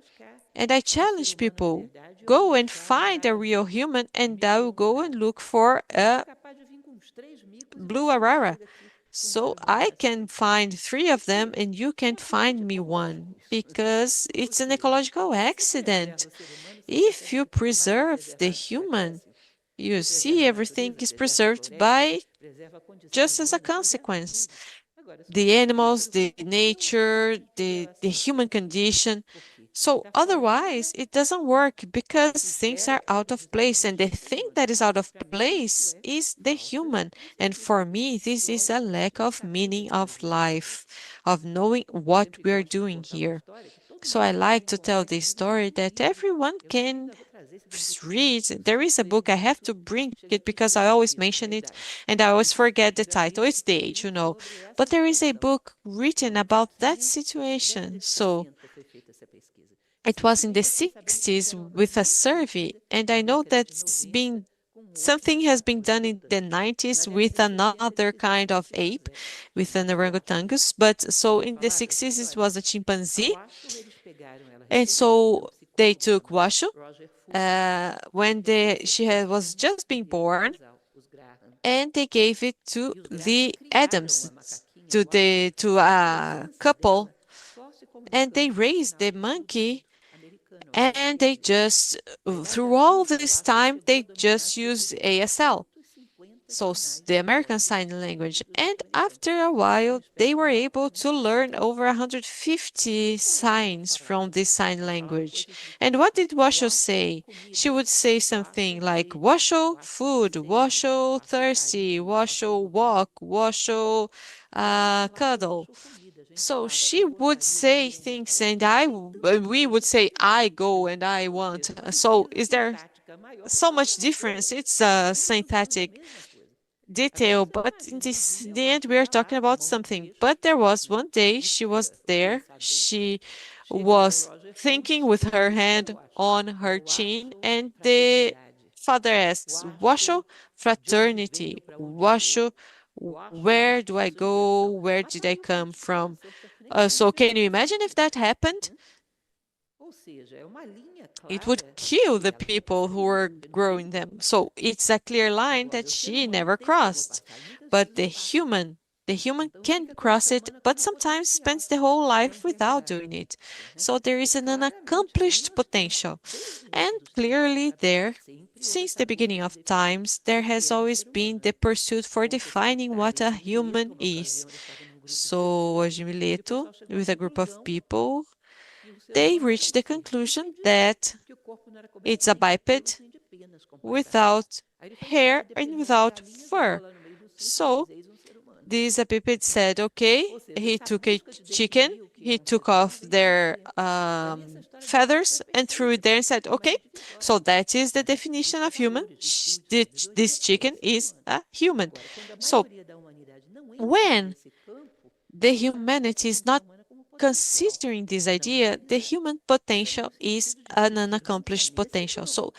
and I challenge people, go and find a real human, and I will go and look for a blue aurora. So I can find 3 of them and you can find me one, because it's an ecological accident. If you preserve the human, you see everything is preserved by just as a consequence. The animals, the nature, the human condition. So otherwise, it doesn't work because things are out of place, and the thing that is out of place is the human. And for me, this is a lack of meaning of life, of knowing what we are doing here. So I like to tell this story that everyone can read. There is a book, I have to bring it because I always mention it and I always forget the title. It's The Age, you know. But there is a book written about that situation. So it was in the 60s with a survey, and I know that something has been done in the 90s with another kind of ape, with an orangutangus. But so in the 60s it was a chimpanzee, and so they took Washo when was just being born, and they gave it to the Adams, to a couple, and they raised the monkey. And they just, through all this time, they just used ASL, so the American Sign Language. And after a while, they were able to learn over 150 signs from this sign language. And what did Washo say? She would say something like, Washo, food, Washo, thirsty, Washo, walk, Washo, cuddle. So she would say things, and we would say, I go and I want. So is there so much difference? It's a synthetic detail, but in the end, we are talking about something. But there was one day she was there. She was thinking with her hand on her chin, and the father asks, Washo, fraternity, Washo, where do I go? Where did I come from? So can you imagine if that happened? It would kill the people who were growing them. So it's a clear line that she never crossed. But the human can cross it, but sometimes spends the whole life without doing it. So there is an unaccomplished potential. And clearly there, since the beginning of times, there has always been the pursuit for defining what a human is. So Mileto, with a group of people, they reached the conclusion that it's a biped without hair and without fur. So this biped said, okay, he took a chicken, he took off their feathers and threw it there and said, okay, so that is the definition of human. This chicken is a human. So when the humanity is not considering this idea, the human potential is an unaccomplished potential. So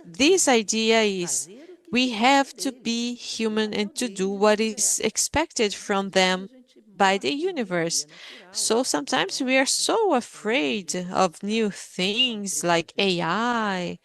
this idea is we have to be human and to do what is expected from them by the universe. So sometimes we are so afraid of new things like AI.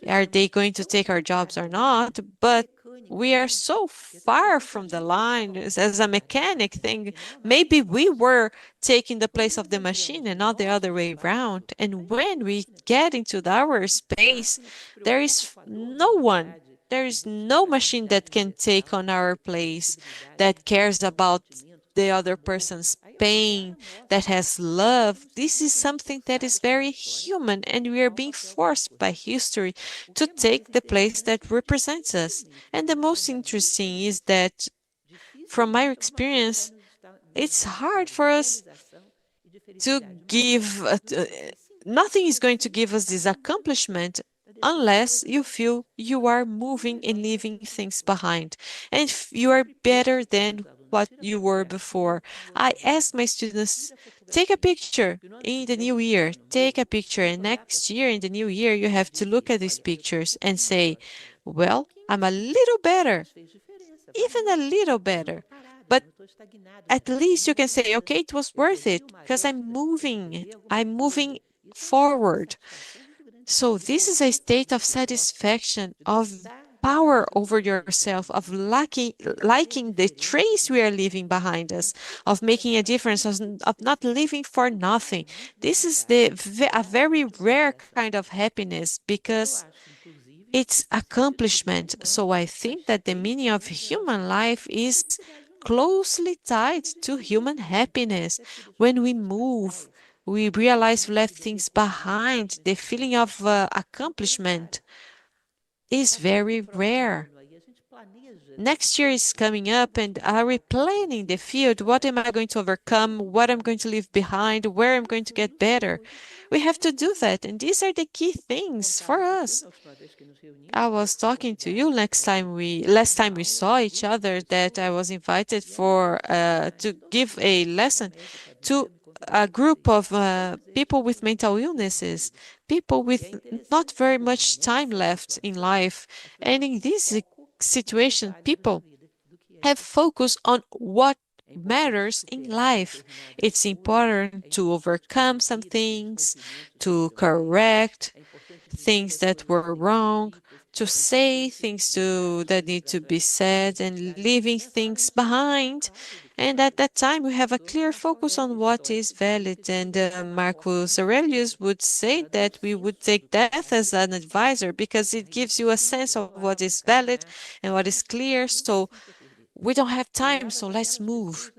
Are they going to take our jobs or not? But we are so far from the line as a mechanic thing. Maybe we were taking the place of the machine and not the other way around. And when we get into our space, there is no one. There is no machine that can take on our place, that cares about the other person's pain, that has love. This is something that is very human, and we are being forced by history to take the place that represents us. And the most interesting is that, from my experience, it's hard for us to give, nothing is going to give us this accomplishment unless you feel you are moving and leaving things behind, and you are better than what you were before. I ask my students, take a picture in the new year, take a picture, and next year in the new year, you have to look at these pictures and say, well, I'm a little better. even a little better. But at least you can say, okay, it was worth it because I'm moving forward. So this is a state of satisfaction, of power over yourself, of liking the trace we are leaving behind us, of making a difference, of not living for nothing. This is a very rare kind of happiness because it's accomplishment. So I think that the meaning of human life is closely tied to human happiness. When we move, we realize we left things behind. The feeling of accomplishment is very rare. Next year is coming up, and are we planning the field? What am I going to overcome? What I'm going to leave behind? Where I'm going to get better? We have to do that, and these are the key things for us. I was talking to you last time we saw each other that I was invited to give a lesson to a group of people with mental illnesses, people with not very much time left in life. And in this situation, people have focus on what matters in life. It's important to overcome some things, to correct things that were wrong, to say things that need to be said, and leaving things behind. And at that time, we have a clear focus on what is valid. And Marcus Aurelius would say that we would take death as an advisor because it gives you a sense of what is valid and what is clear. So we don't have time, so let's move.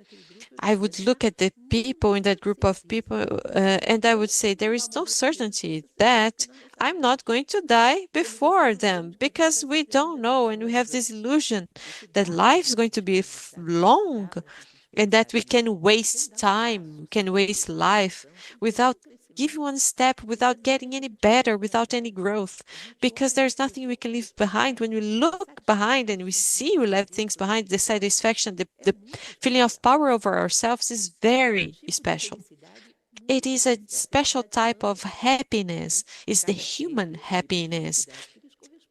I would look at the people in that group of people and I would say there is no certainty that I'm not going to die before them because we don't know, and we have this illusion that life is going to be long and that we can waste time, can waste life without giving one step, without getting any better, without any growth, because there's nothing we can leave behind. When we look behind and we see we left things behind, the satisfaction, the feeling of power over ourselves is very special. It is a special type of happiness. It's the human happiness.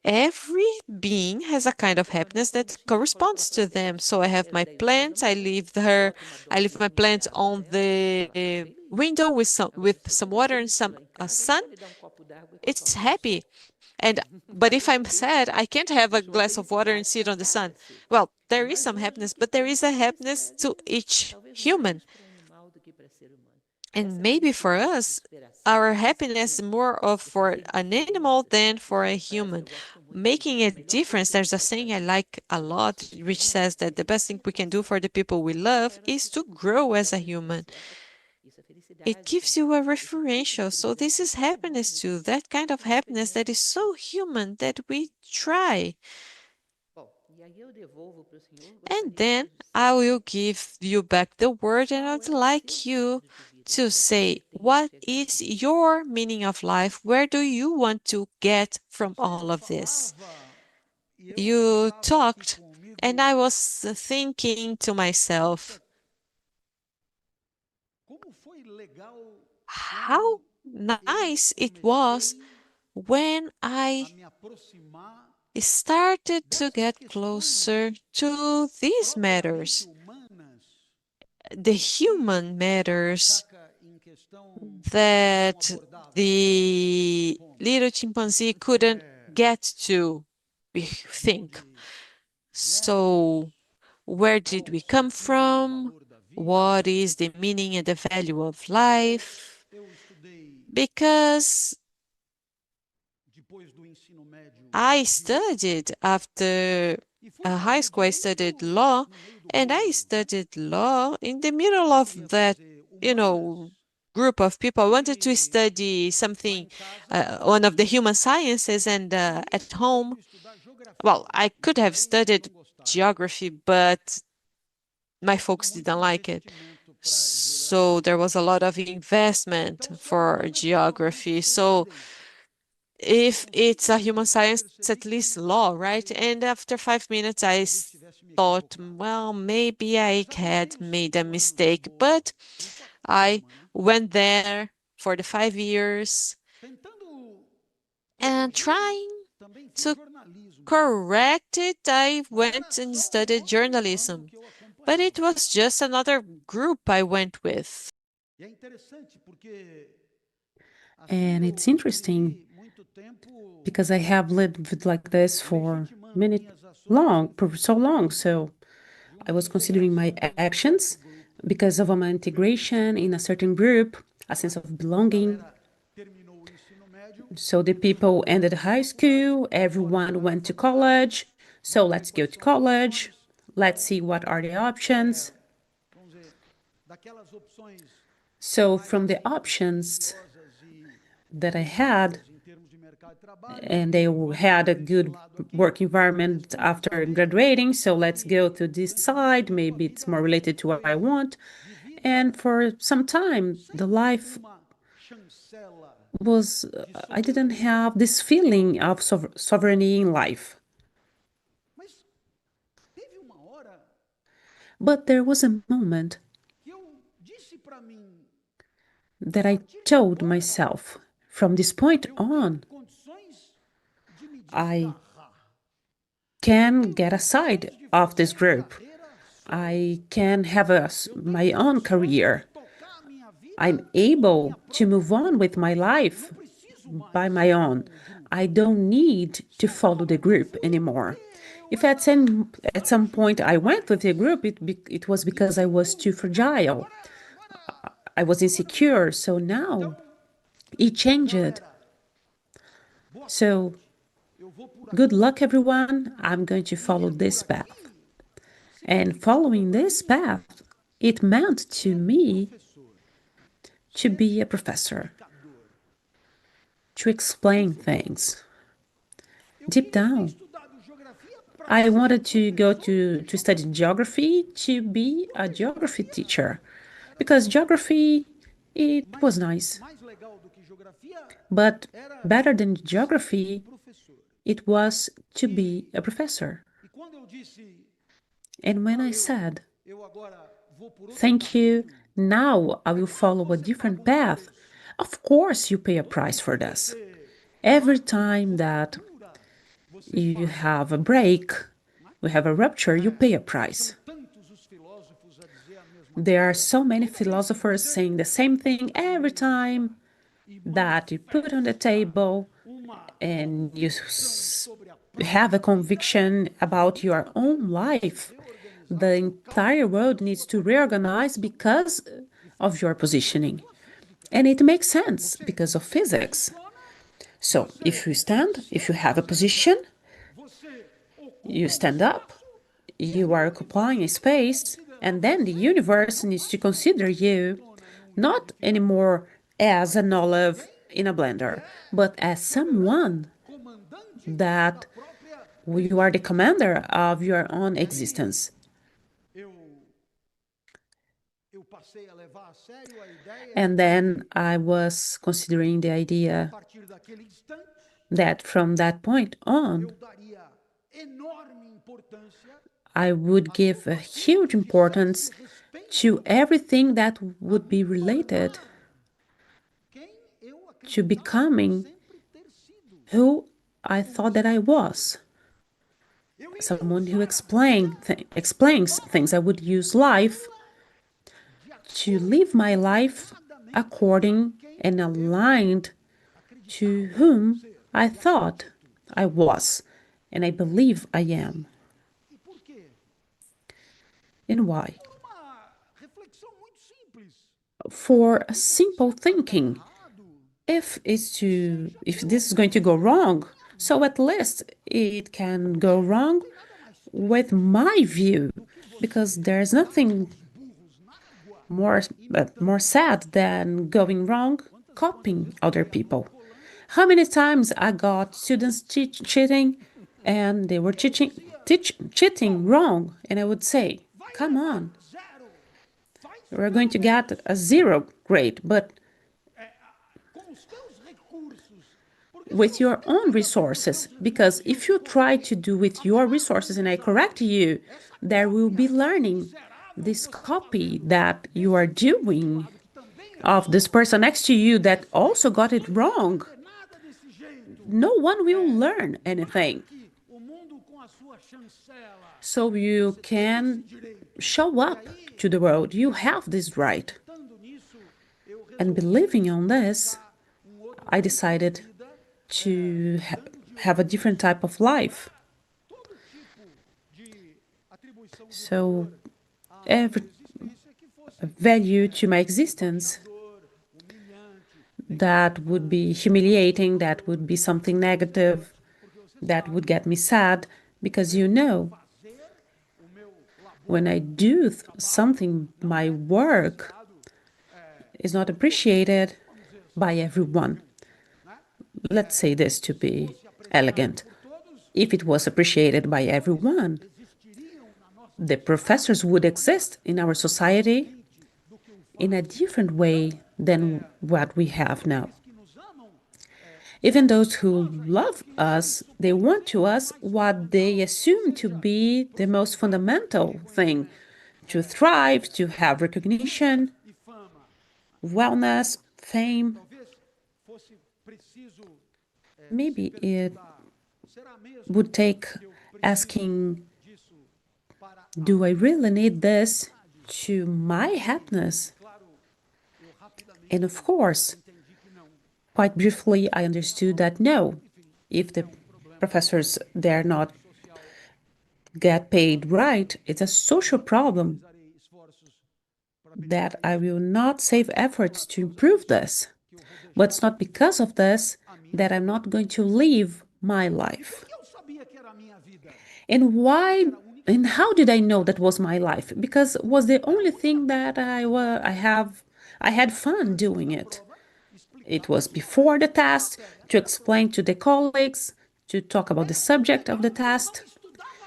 Every being has a kind of happiness that corresponds to them. So I have my plants, I leave my plants on the window with some water and some sun. It's happy. But if I'm sad, I can't have a glass of water and sit on the sun. Well, there is some happiness, but there is a happiness to each human. And maybe for us, our happiness is more of for an animal than for a human. Making a difference, there's a saying I like a lot, which says that the best thing we can do for the people we love is to grow as a human. It gives you a referential. So this is happiness too, that kind of happiness that is so human that we try. And then I will give you back the word, and I would like you to say, what is your meaning of life? Where do you want to get from all of this? You talked, and I was thinking to myself, how nice it was when I started to get closer to these matters, the human matters that the little chimpanzee couldn't get to, we think. So, where did we come from? What is the meaning and the value of life? Because I studied after high school, I studied law, and I studied law in the middle of that, group of people. I wanted to study something, one of the human sciences, and at home, well, I could have studied geography, but my folks didn't like it. So there was a lot of investment for geography. So if it's a human science, it's at least law, right? And after 5 minutes, I thought, well, maybe I had made a mistake, but I went there for the 5 years and trying to correct it, I went and studied journalism, but it was just another group I went with. And it's interesting because I have lived like this for so long. So I was considering my actions because of my integration in a certain group, a sense of belonging. So the people ended high school, everyone went to college. So let's go to college. Let's see what are the options. So from the options that I had, and they had a good work environment after graduating, so let's go to this side, maybe it's more related to what I want. And for some time, the life was, I didn't have this feeling of sovereignty in life. But there was a moment that I told myself, from this point on, I can get aside of this group. I can have my own career. I'm able to move on with my life by my own. I don't need to follow the group anymore. If at some point I went with the group, it was because I was too fragile. I was insecure, so now it changed. So good luck, everyone. I'm going to follow this path. And following this path, it meant to me to be a professor, to explain things. Deep down, I wanted to go to study geography, to be a geography teacher, because geography, it was nice. But better than geography, it was to be a professor. And when I said, thank you, now I will follow a different path, of course you pay a price for this. Every time that you have a break, we have a rupture, you pay a price. There are so many philosophers saying the same thing every time that you put on the table and you have a conviction about your own life. The entire world needs to reorganize because of your positioning. And it makes sense because of physics. So if you have a position, you stand up, you are occupying a space, and then the universe needs to consider you not anymore as an olive in a blender, but as someone that you are the commander of your own existence. And then I was considering the idea that from that point on, I would give a huge importance to everything that would be related to becoming who I thought that I was. Someone who explains things. I would use life to live my life according and aligned to whom I thought I was, and I believe I am. And why? For a simple thinking. If this is going to go wrong, so at least it can go wrong with my view, because there's nothing more sad than going wrong copying other people. How many times I got students cheating, and they were cheating wrong, and I would say, come on, we're going to get a 0 grade, but with your own resources, because if you try to do with your resources and I correct you, there will be learning. This copy that you are doing of this person next to you that also got it wrong, no one will learn anything. so you can show up to the world. You have this right. And believing on this, I decided to have a different type of life. So every value to my existence that would be humiliating, that would be something negative, that would get me sad, because when I do something, my work is not appreciated by everyone. Let's say this to be elegant. If it was appreciated by everyone, the professors would exist in our society in a different way than what we have now. Even those who love us, they want to us what they assume to be the most fundamental thing: to thrive, to have recognition, wellness, fame. Maybe it would take asking, do I really need this to my happiness? And of course, quite briefly, I understood that no, if the professors dare not get paid right, it's a social problem, that I will not save efforts to improve this. But it's not because of this that I'm not going to live my life. And why, and how did I know that was my life? Because it was the only thing that I had fun doing it. It was before the test, to explain to the colleagues, to talk about the subject of the test.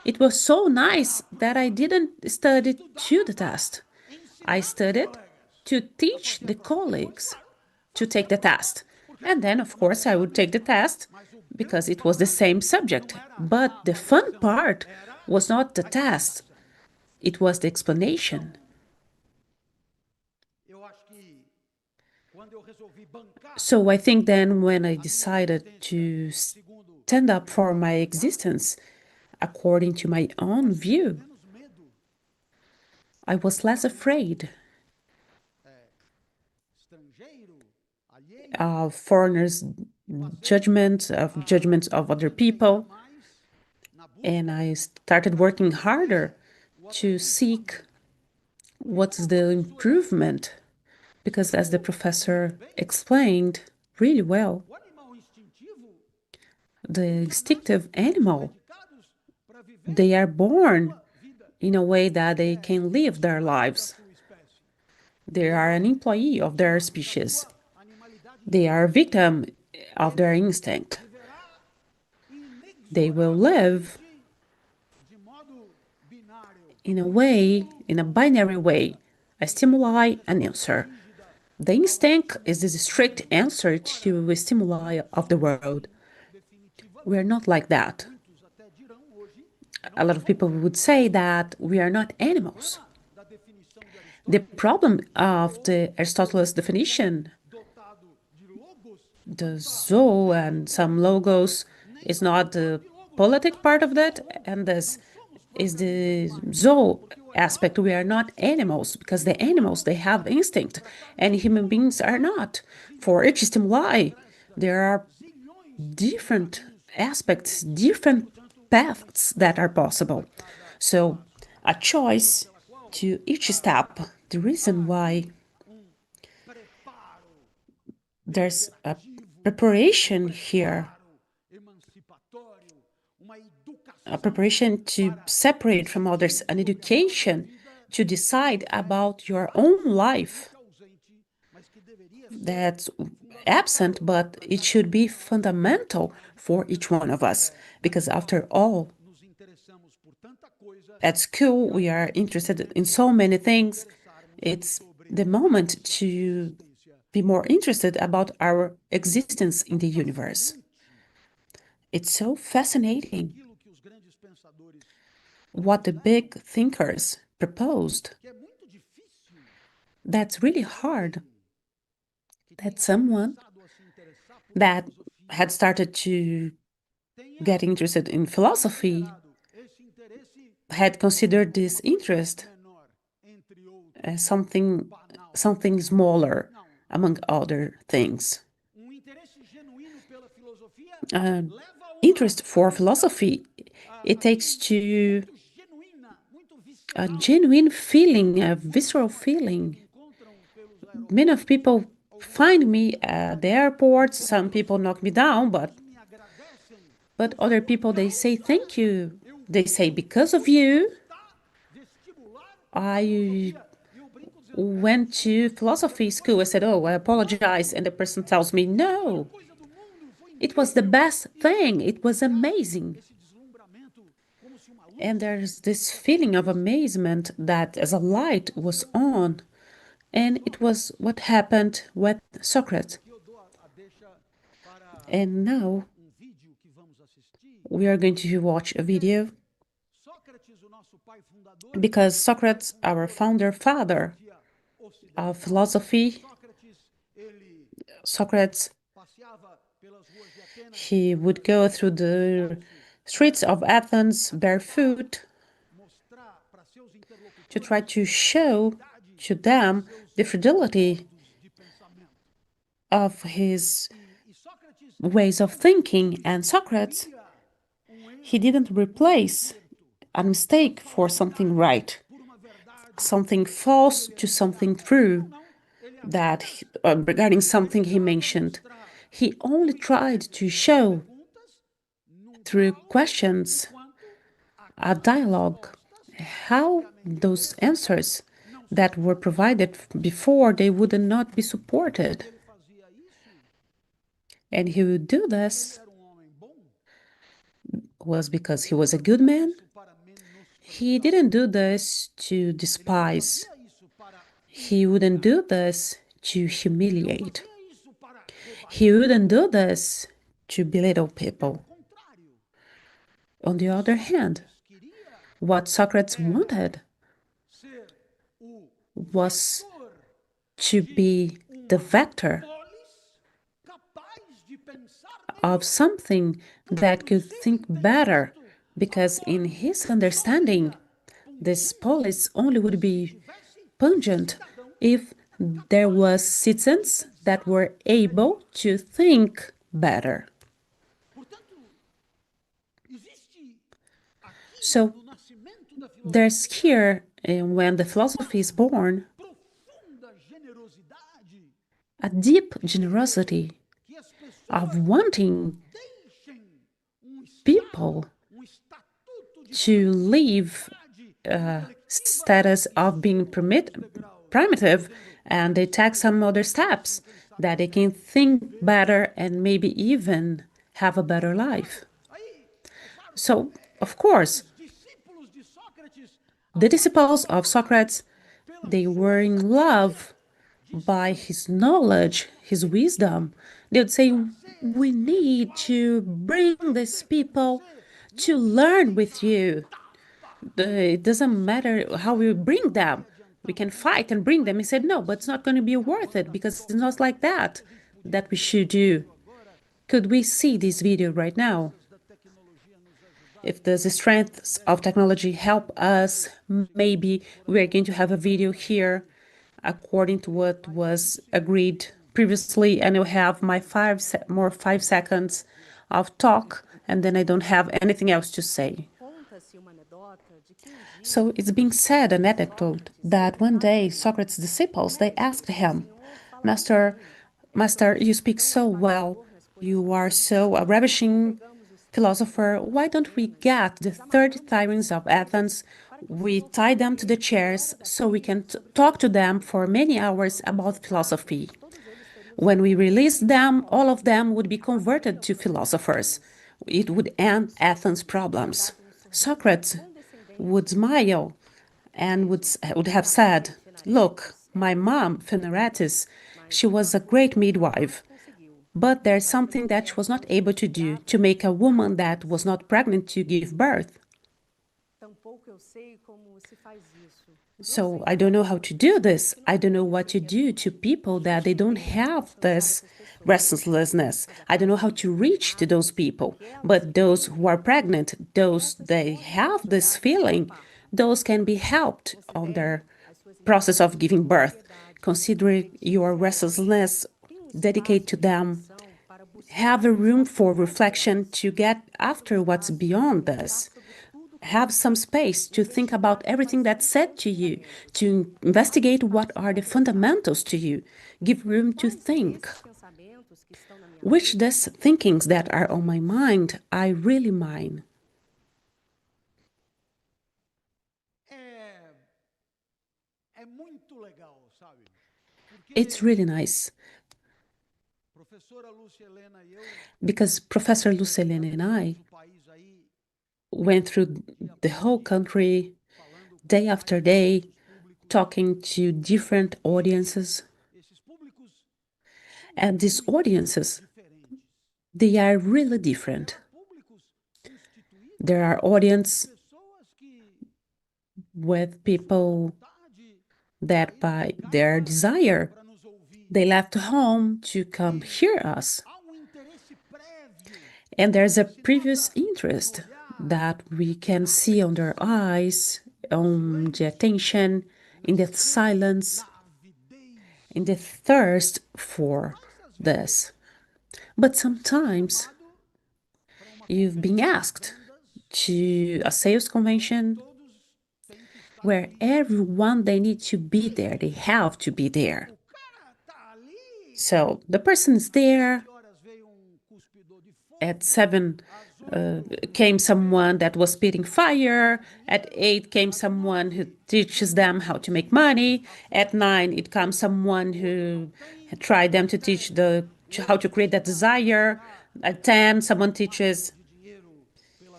It was so nice that I didn't study to the test. I studied to teach the colleagues to take the test. And then, of course, I would take the test because it was the same subject. But the fun part was not the test. It was the explanation. So I think then when I decided to stand up for my existence according to my own view, I was less afraid of foreigners' judgments, of other people. And I started working harder to seek what's the improvement. Because as the professor explained really well, the instinctive animal, they are born in a way that they can live their lives. They are an employee of their species. They are a victim of their instinct. They will live in a way, in a binary way, a stimuli, an answer. The instinct is the strict answer to the stimuli of the world. We are not like that. A lot of people would say that we are not animals. The problem of the Aristotle's definition, the zoo and some logos, is not the politic part of that, and this is the zoo aspect. We are not animals, because the animals, they have instinct, and human beings are not. For each stimuli, there are different aspects, different paths that are possible. So a choice to each step. The reason why there's a preparation here, a preparation to separate from others, an education to decide about your own life that's absent, but it should be fundamental for each one of us. Because after all, at school, we are interested in so many things. It's the moment to be more interested about our existence in the universe. It's so fascinating what the big thinkers proposed. That's really hard. That someone that had started to get interested in philosophy had considered this interest as something smaller, among other things. Interest for philosophy, it takes to a genuine feeling, a visceral feeling. Many of people find me at the airport. Some people knock me down, but other people, they say thank you. They say, because of you, I went to philosophy school. I said, oh, I apologize. And the person tells me, no, it was the best thing. It was amazing. And there's this feeling of amazement that as a light was on. And it was what happened with Socrates. And now we are going to watch a video because Socrates, our father of philosophy, Socrates, he would go through the streets of Athens barefoot to try to show to them the fidelity of his ways of thinking. And Socrates, he didn't replace a mistake for something right, something false to something true, that regarding something he mentioned. He only tried to show through questions, a dialogue, how those answers that were provided before, they would not be supported. And he would do this was because he was a good man. He didn't do this to despise. He wouldn't do this to humiliate. He wouldn't do this to belittle people. On the other hand, what Socrates wanted was to be the vector of something that could think better, because in his understanding, this polis only would be pungent if there was citizens that were able to think better. So there's here, when the philosophy is born, a deep generosity of wanting people to live status of being primitive, and they take some other steps that they can think better and maybe even have a better life. So, of course, the disciples of Socrates, they were in love by his knowledge, his wisdom. They would say, we need to bring these people to learn with you. It doesn't matter how we bring them. We can fight and bring them. He said, no, but it's not going to be worth it, because it's not like that we should do. Could we see this video right now? If the strengths of technology help us, maybe we're going to have a video here according to what was agreed previously, and you'll have my 5 seconds of talk, and then I don't have anything else to say. So it's being said, an anecdote, that one day Socrates' disciples, they asked him, Master, you speak so well, you are so a ravishing philosopher, why don't we get the 30 tyrants of Athens, we tie them to the chairs so we can talk to them for many hours about philosophy. When we release them, all of them would be converted to philosophers. It would end Athens' problems. Socrates would smile and would have said, look, my mom, Pheneratis, she was a great midwife, but there's something that she was not able to do to make a woman that was not pregnant to give birth. So I don't know how to do this. I don't know what to do to people that they don't have this restlessness. I don't know how to reach to those people. But those who are pregnant, those they have this feeling, those can be helped on their process of giving birth. Consider your restlessness, dedicate to them, have a room for reflection to get after what's beyond this. Have some space to think about everything that's said to you, to investigate what are the fundamentals to you. Give room to think. Which these thinkings that are on my mind are really mine? It's really nice. Because Professor Lúcia Helena and I went through the whole country, day after day, talking to different audiences. And these audiences, they are really different. There are audiences with people that by their desire, they left home to come hear us. And there's a previous interest that we can see on their eyes, on the attention, in the silence, in the thirst for this. But sometimes you've been asked to a sales convention where everyone, they need to be there, they have to be there. So the person is there. At 7 came someone that was spitting fire. At 8 came someone who teaches them how to make money. At 9 it comes someone who tried them to teach how to create that desire. At 10 someone teaches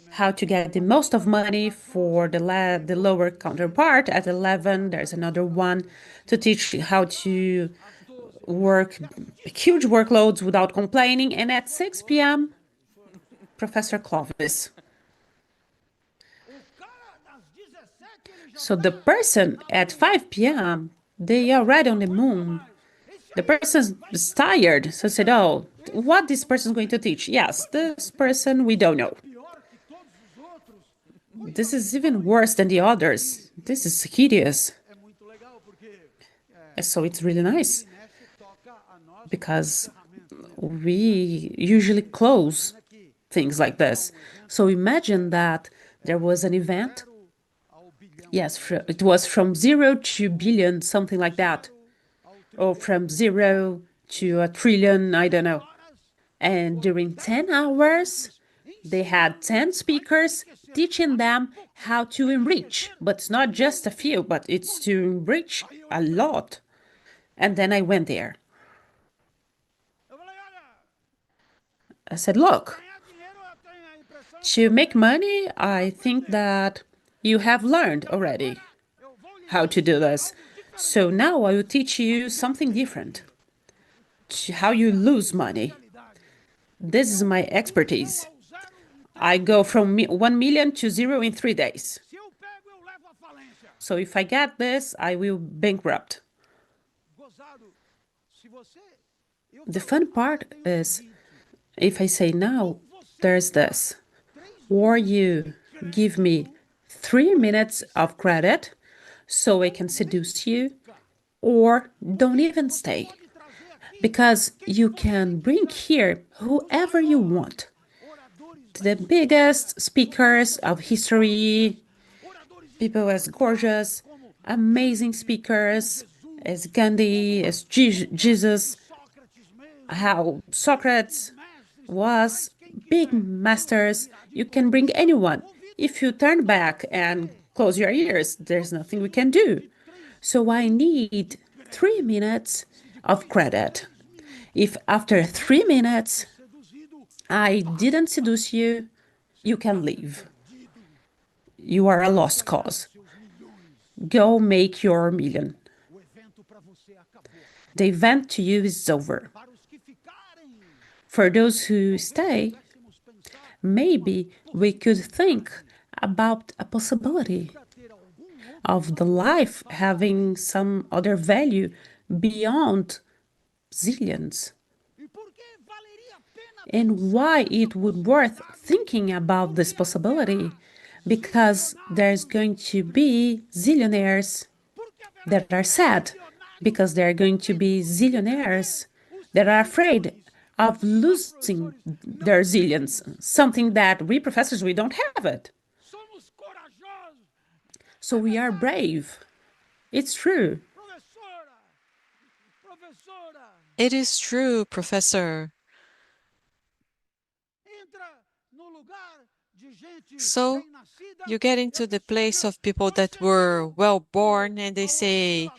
how to get the most of money for the lower counterpart. At 11 there's another one to teach how to work huge workloads without complaining. And at 6 p.m. Professor Clóvis. So the person at 5 p.m., they are right on the moon. The person is tired, so said, oh, what this person is going to teach? Yes, this person we don't know. This is even worse than the others. This is hideous. So it's really nice because we usually close things like this. So imagine that there was an event. Yes, it was from 0 to billion, something like that. Or from 0 to a trillion, I don't know. And during 10 hours, they had 10 speakers teaching them how to enrich. But it's not just a few, but it's to enrich a lot. And then I went there. I said, look, to make money, I think that you have learned already how to do this. So now I will teach you something different, how you lose money. This is my expertise. I go from 1 million to 0 in 3 days. So if I get this, I will bankrupt. The fun part is, if I say now, there's this. Or you give me 3 minutes of credit so I can seduce you, or don't even stay. Because you can bring here whoever you want. The biggest speakers of history, people as gorgeous, amazing speakers, as Gandhi, as Jesus, how Socrates was, big masters. You can bring anyone. If you turn back and close your ears, there's nothing we can do. So I need 3 minutes of credit. If after 3 minutes I didn't seduce you, you can leave. You are a lost cause. Go make your million. The event to you is over. For those who stay, maybe we could think about a possibility of the life having some other value beyond zillions, and why it would worth thinking about this possibility, because there's going to be zillionaires that are sad, because there are going to be zillionaires that are afraid of losing their zillions, something that we professors, we don't have it. So we are brave. It's true. It is true, Professor. So you get into the place of people that were well born and they say,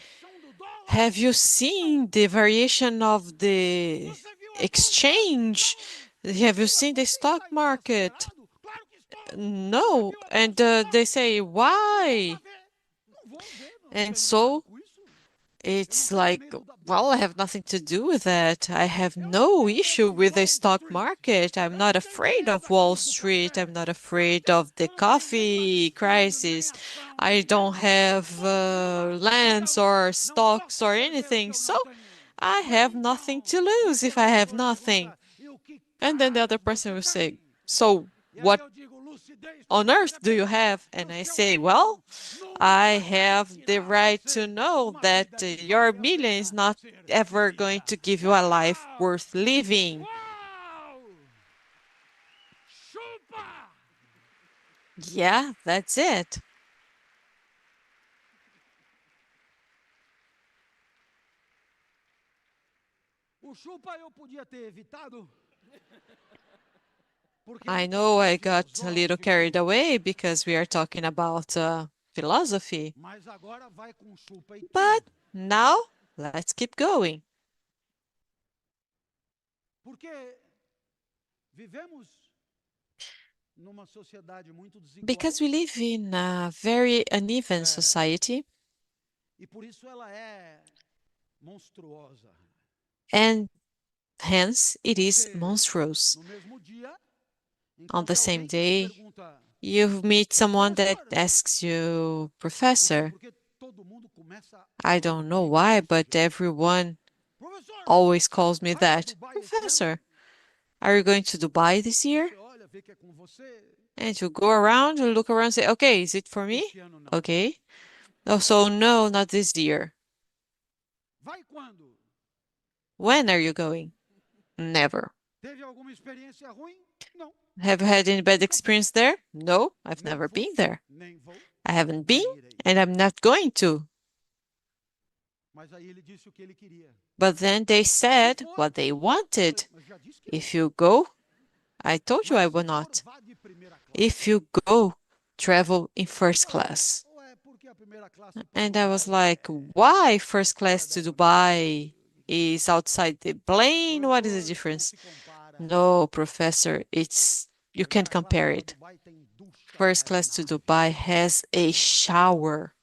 have you seen the variation of the exchange? Have you seen the stock market? No. And they say, why? And so it's like, well, I have nothing to do with that. I have no issue with the stock market. I'm not afraid of Wall Street. I'm not afraid of the coffee crisis. I don't have lands or stocks or anything. So I have nothing to lose if I have nothing. And then the other person will say, so what on earth do you have? And I say, well, I have the right to know that your million is not ever going to give you a life worth living. Yeah, that's it. I know I got a little carried away because we are talking about philosophy. But now, let's keep going. Because we live in a very uneven society, and hence it is monstrous. On the same day, you meet someone that asks you, Professor, I don't know why, but everyone always calls me that. Professor, are you going to Dubai this year? And you go around, you look around and say, okay, is it for me? Okay. Oh, so no, not this year. When are you going? Never. Have you had any bad experience there? No, I've never been there. I haven't been, and I'm not going to. But then they said what they wanted. If you go, I told you I will not. If you go, travel in first class. And I was like, why first class to Dubai is outside the plane? What is the difference? No, Professor, you can't compare it. First class to Dubai has a shower.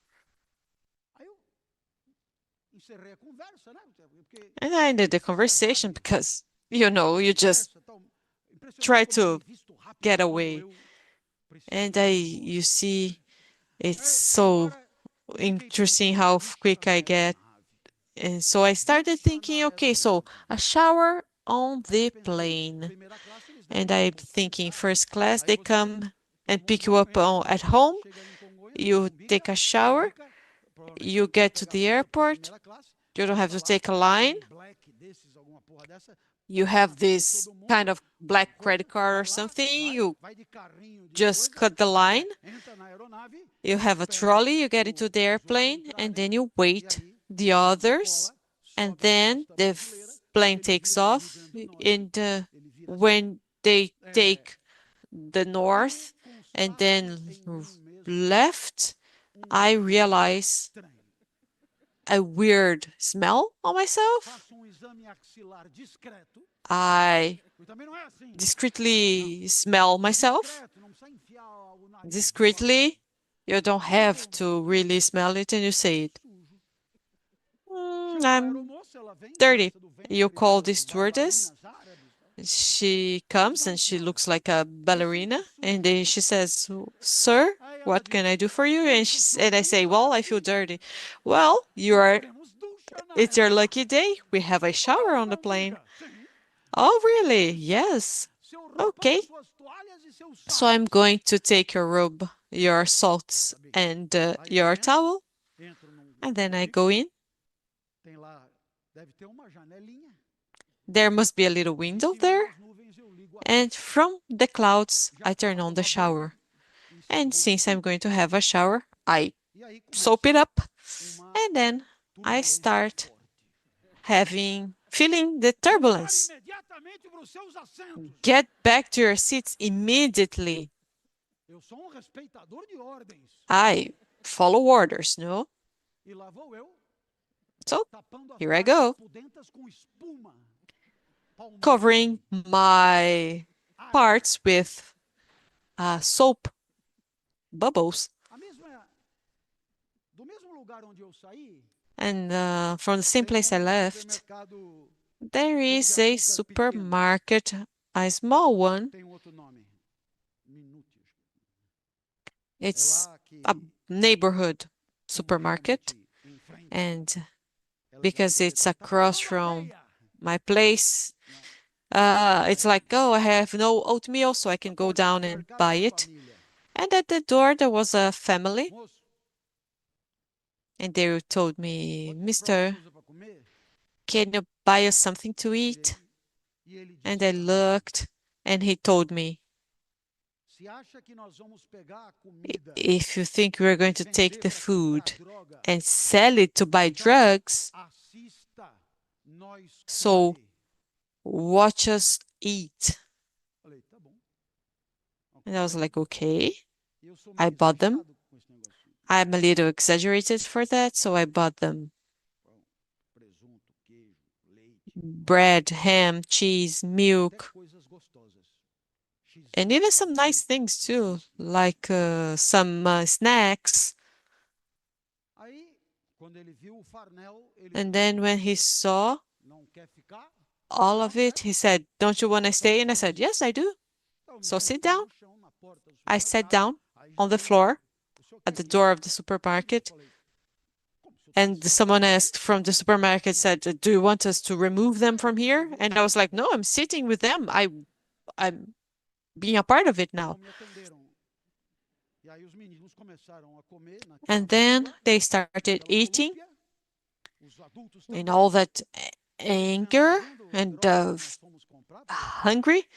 And I ended the conversation because, you just try to get away. And you see, it's so interesting how quick I get. And so I started thinking, okay, so a shower on the plane. And I'm thinking first class, they come and pick you up at home. You take a shower. You get to the airport. You don't have to take a line. You have this kind of black credit card or something. You just cut the line. You have a trolley. You get into the airplane, and then you wait the others, and then the plane takes off. And when they take the north and then left, I realize a weird smell on myself. I discreetly smell myself. Discreetly, you don't have to really smell it, and you say it. I'm dirty. You call the stewardess. she comes and she looks like a ballerina, and then she says, "Sir, what can I do for you?" And I say, "Well, I feel dirty." "Well, it's your lucky day. We have a shower on the plane." "Oh, really?" "Yes." "Okay. So I'm going to take your robe, your salts, and your towel." And then I go in. There must be a little window there. And from the clouds, I turn on the shower. And since I'm going to have a shower, I soap it up. And then I start feeling the turbulence. Get back to your seats immediately. I follow orders, no? So, here I go, covering my parts with soap bubbles. And from the same place I left, there is a supermarket, a small one. It's a neighborhood supermarket, and because it's across from my place, it's like, oh, I have no oatmeal, so I can go down and buy it. And at the door, there was a family, and they told me, "Mister, can you buy us something to eat?" And I looked, and he told me, "If you think we're going to take the food and sell it to buy drugs, so watch us eat." And I was like, okay. I bought them. I'm a little exaggerated for that, so I bought them bread, ham, cheese, milk, and even some nice things too, like some snacks. And then when he saw all of it, he said, "Don't you want to stay?" And I said, "Yes, I do." "So sit down." I sat down on the floor at the door of the supermarket, and someone asked from the supermarket, said, "Do you want us to remove them from here?" And I was like, "No, I'm sitting with them. I'm being a part of it now." And then they started eating in all that anger and hungry.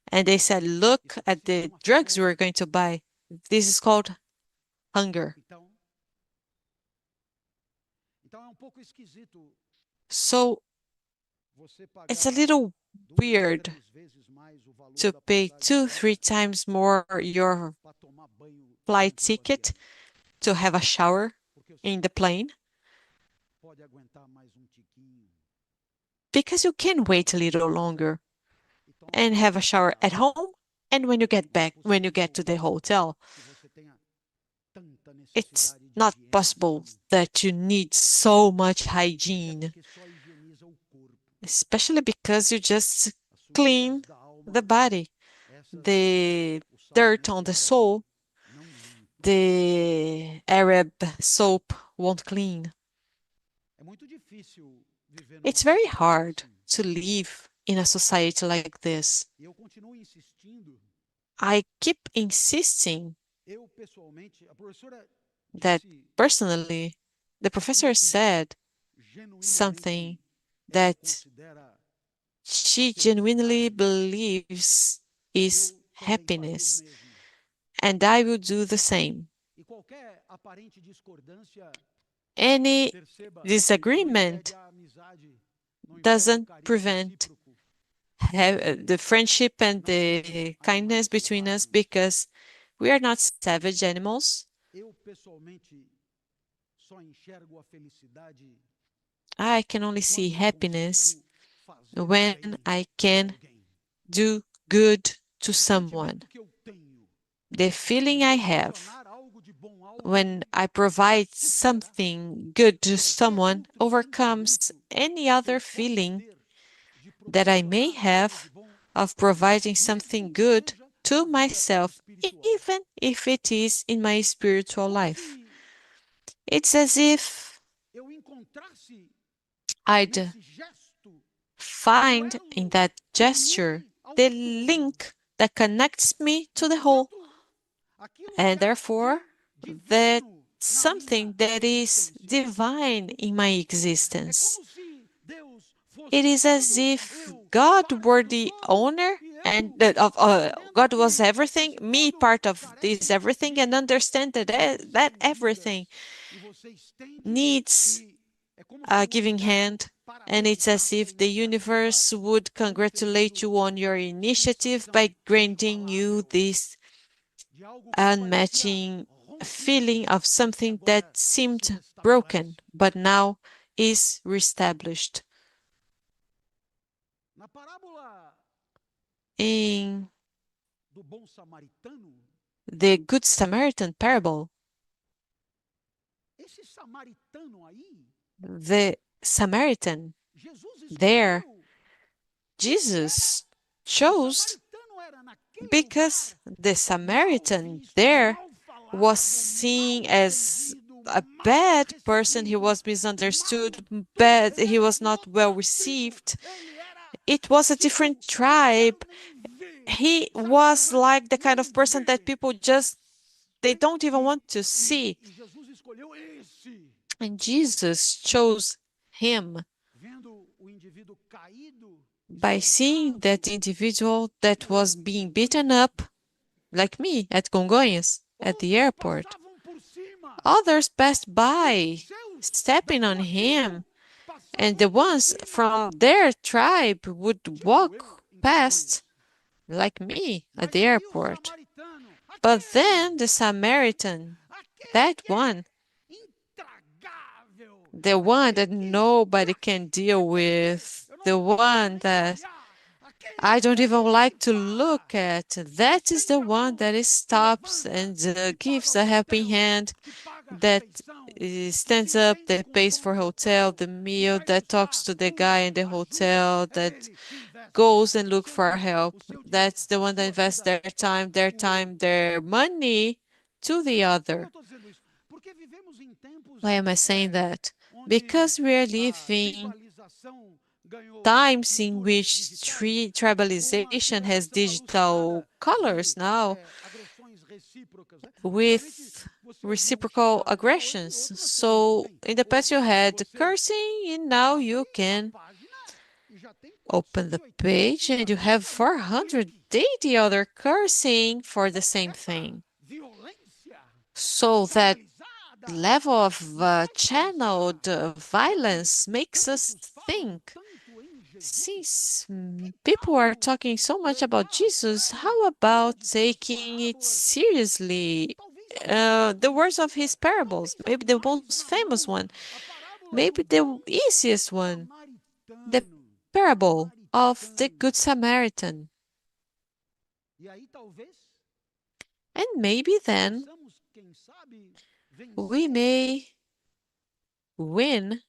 And they said, "Look at the drugs we're going to buy. This is called hunger." So it's a little weird to pay 2-3 times more your flight ticket to have a shower in the plane, because you can wait a little longer and have a shower at home, and when you get to the hotel. It's not possible that you need so much hygiene, especially because you just clean the body. The dirt on the sole, the Arab soap won't clean. It's very hard to live in a society like this. I keep insisting that personally, the professor said something that she genuinely believes is happiness, and I will do the same. Any disagreement doesn't prevent the friendship and the kindness between us, because we are not savage animals. I can only see happiness when I can do good to someone. The feeling I have when I provide something good to someone overcomes any other feeling that I may have of providing something good to myself, even if it is in my spiritual life. It's as if I'd find in that gesture the link that connects me to the whole, and therefore that something that is divine in my existence. It is as if God were the owner and God was everything, me part of this everything, and understand that everything needs a giving hand, and it's as if the universe would congratulate you on your initiative by granting you this unmatching feeling of something that seemed broken, but now is reestablished. In the Good Samaritan parable, the Samaritan there, Jesus chose because the Samaritan there was seen as a bad person. He was misunderstood, bad, he was not well received. It was a different tribe. He was like the kind of person that people they don't even want to see. And Jesus chose him by seeing that individual that was being beaten up, like me, at Congonhas, at the airport. Others passed by, stepping on him, and the ones from their tribe would walk past, like me, at the airport. But then the Samaritan, that one, the one that nobody can deal with, the one that I don't even like to look at, that is the one that stops and gives a helping hand, that stands up, that pays for hotel, the meal, that talks to the guy in the hotel, that goes and look for help. That's the one that invests their time, their money to the other. Why am I saying that? Because we are living times in which tribalization has digital colors now, with reciprocal aggressions. So in the past you had cursing, and now you can open the page and you have 480 other cursing for the same thing. So that level of channeled violence makes us think, since people are talking so much about Jesus, how about taking it seriously? The words of his parables, maybe the most famous one, maybe the easiest one, the parable of the Good Samaritan. And maybe then we may win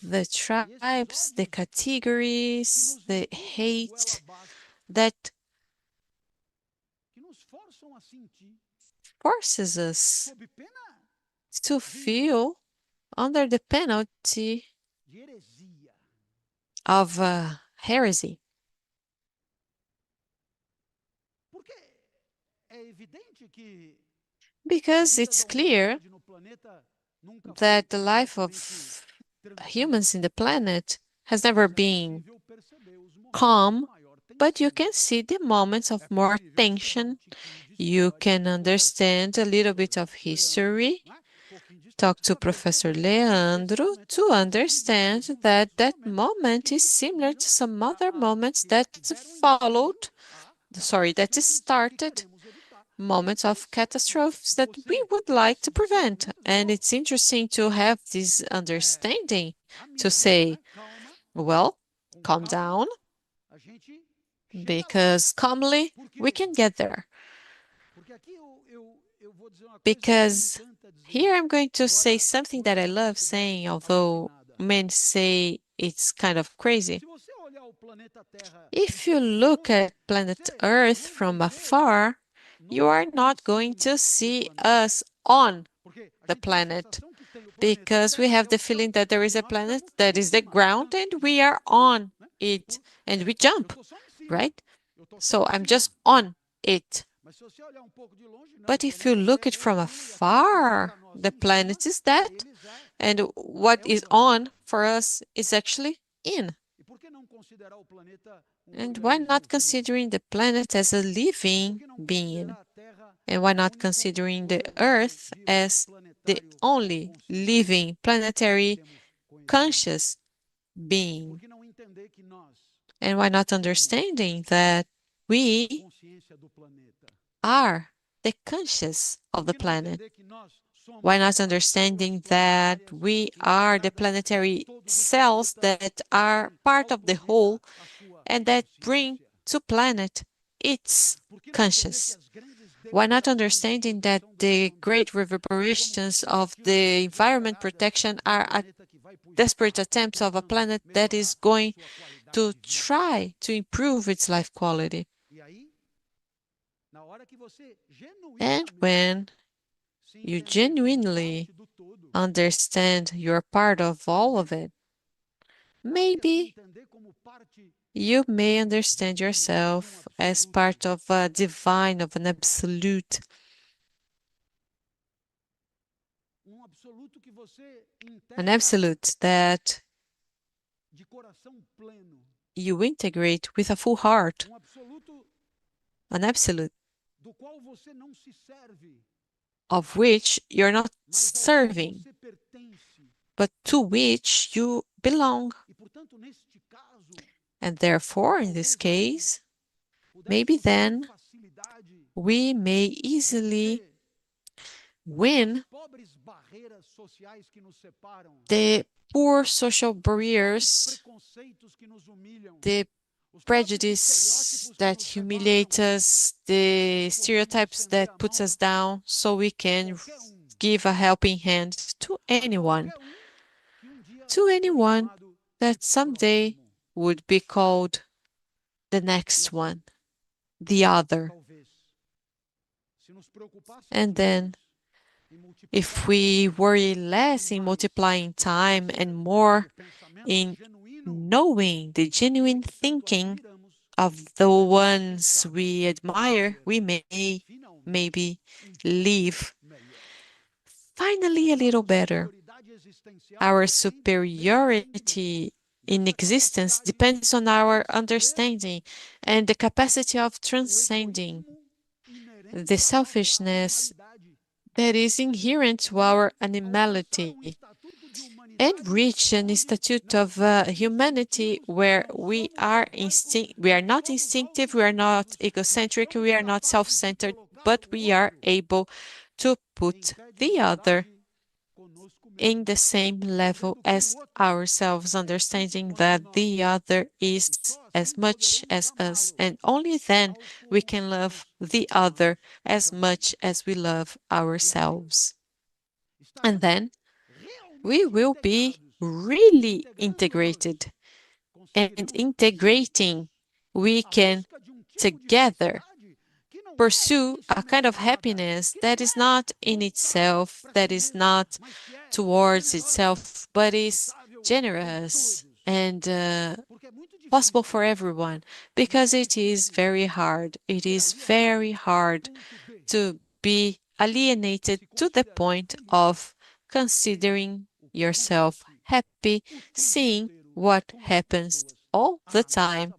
the tribes, the categories, the hate that forces us to feel under the penalty of heresy. Because it's clear that the life of humans in the planet has never been calm, but you can see the moments of more tension. You can understand a little bit of history. Talk to Professor Leandro to understand that that moment is similar to some other moments that started moments of catastrophes that we would like to prevent. And it's interesting to have this understanding to say, well, calm down, because calmly we can get there. Because here I'm going to say something that I love saying, although men say it's kind of crazy. If you look at planet Earth from afar, you are not going to see us on the planet, because we have the feeling that there is a planet that is the ground and we are on it and we jump, right? So I'm just on it. But if you look it from afar, the planet is that, and what is on for us is actually in. And why not considering the planet as a living being? And why not considering the Earth as the only living planetary conscious being? And why not understanding that we are the conscious of the planet? Why not understanding that we are the planetary cells that are part of the whole and that bring to planet its conscious? Why not understanding that the great reverberations of the environment protection are desperate attempts of a planet that is going to try to improve its life quality? And when you genuinely understand you're part of all of it, maybe you may understand yourself as part of a divine, of an absolute. An absolute that you integrate with a full heart. An absolute of which you're not serving, but to which you belong. And therefore, in this case, maybe then we may easily win the poor social barriers, the prejudice that humiliates us, the stereotypes that puts us down, so we can give a helping hand to anyone that someday would be called the next one, the other. And then, if we worry less in multiplying time and more in knowing the genuine thinking of the ones we admire, we may maybe live finally a little better. Our superiority in existence depends on our understanding and the capacity of transcending the selfishness that is inherent to our animality, and reach an institute of humanity where we are not instinctive, we are not egocentric, we are not self-centered, but we are able to put the other in the same level as ourselves, understanding that the other is as much as us, and only then we can love the other as much as we love ourselves. And then we will be really integrated, and integrating, we can together pursue a kind of happiness that is not in itself, that is not towards itself, but is generous and possible for everyone, because it is very hard. It is very hard to be alienated to the point of considering yourself happy, seeing what happens all the time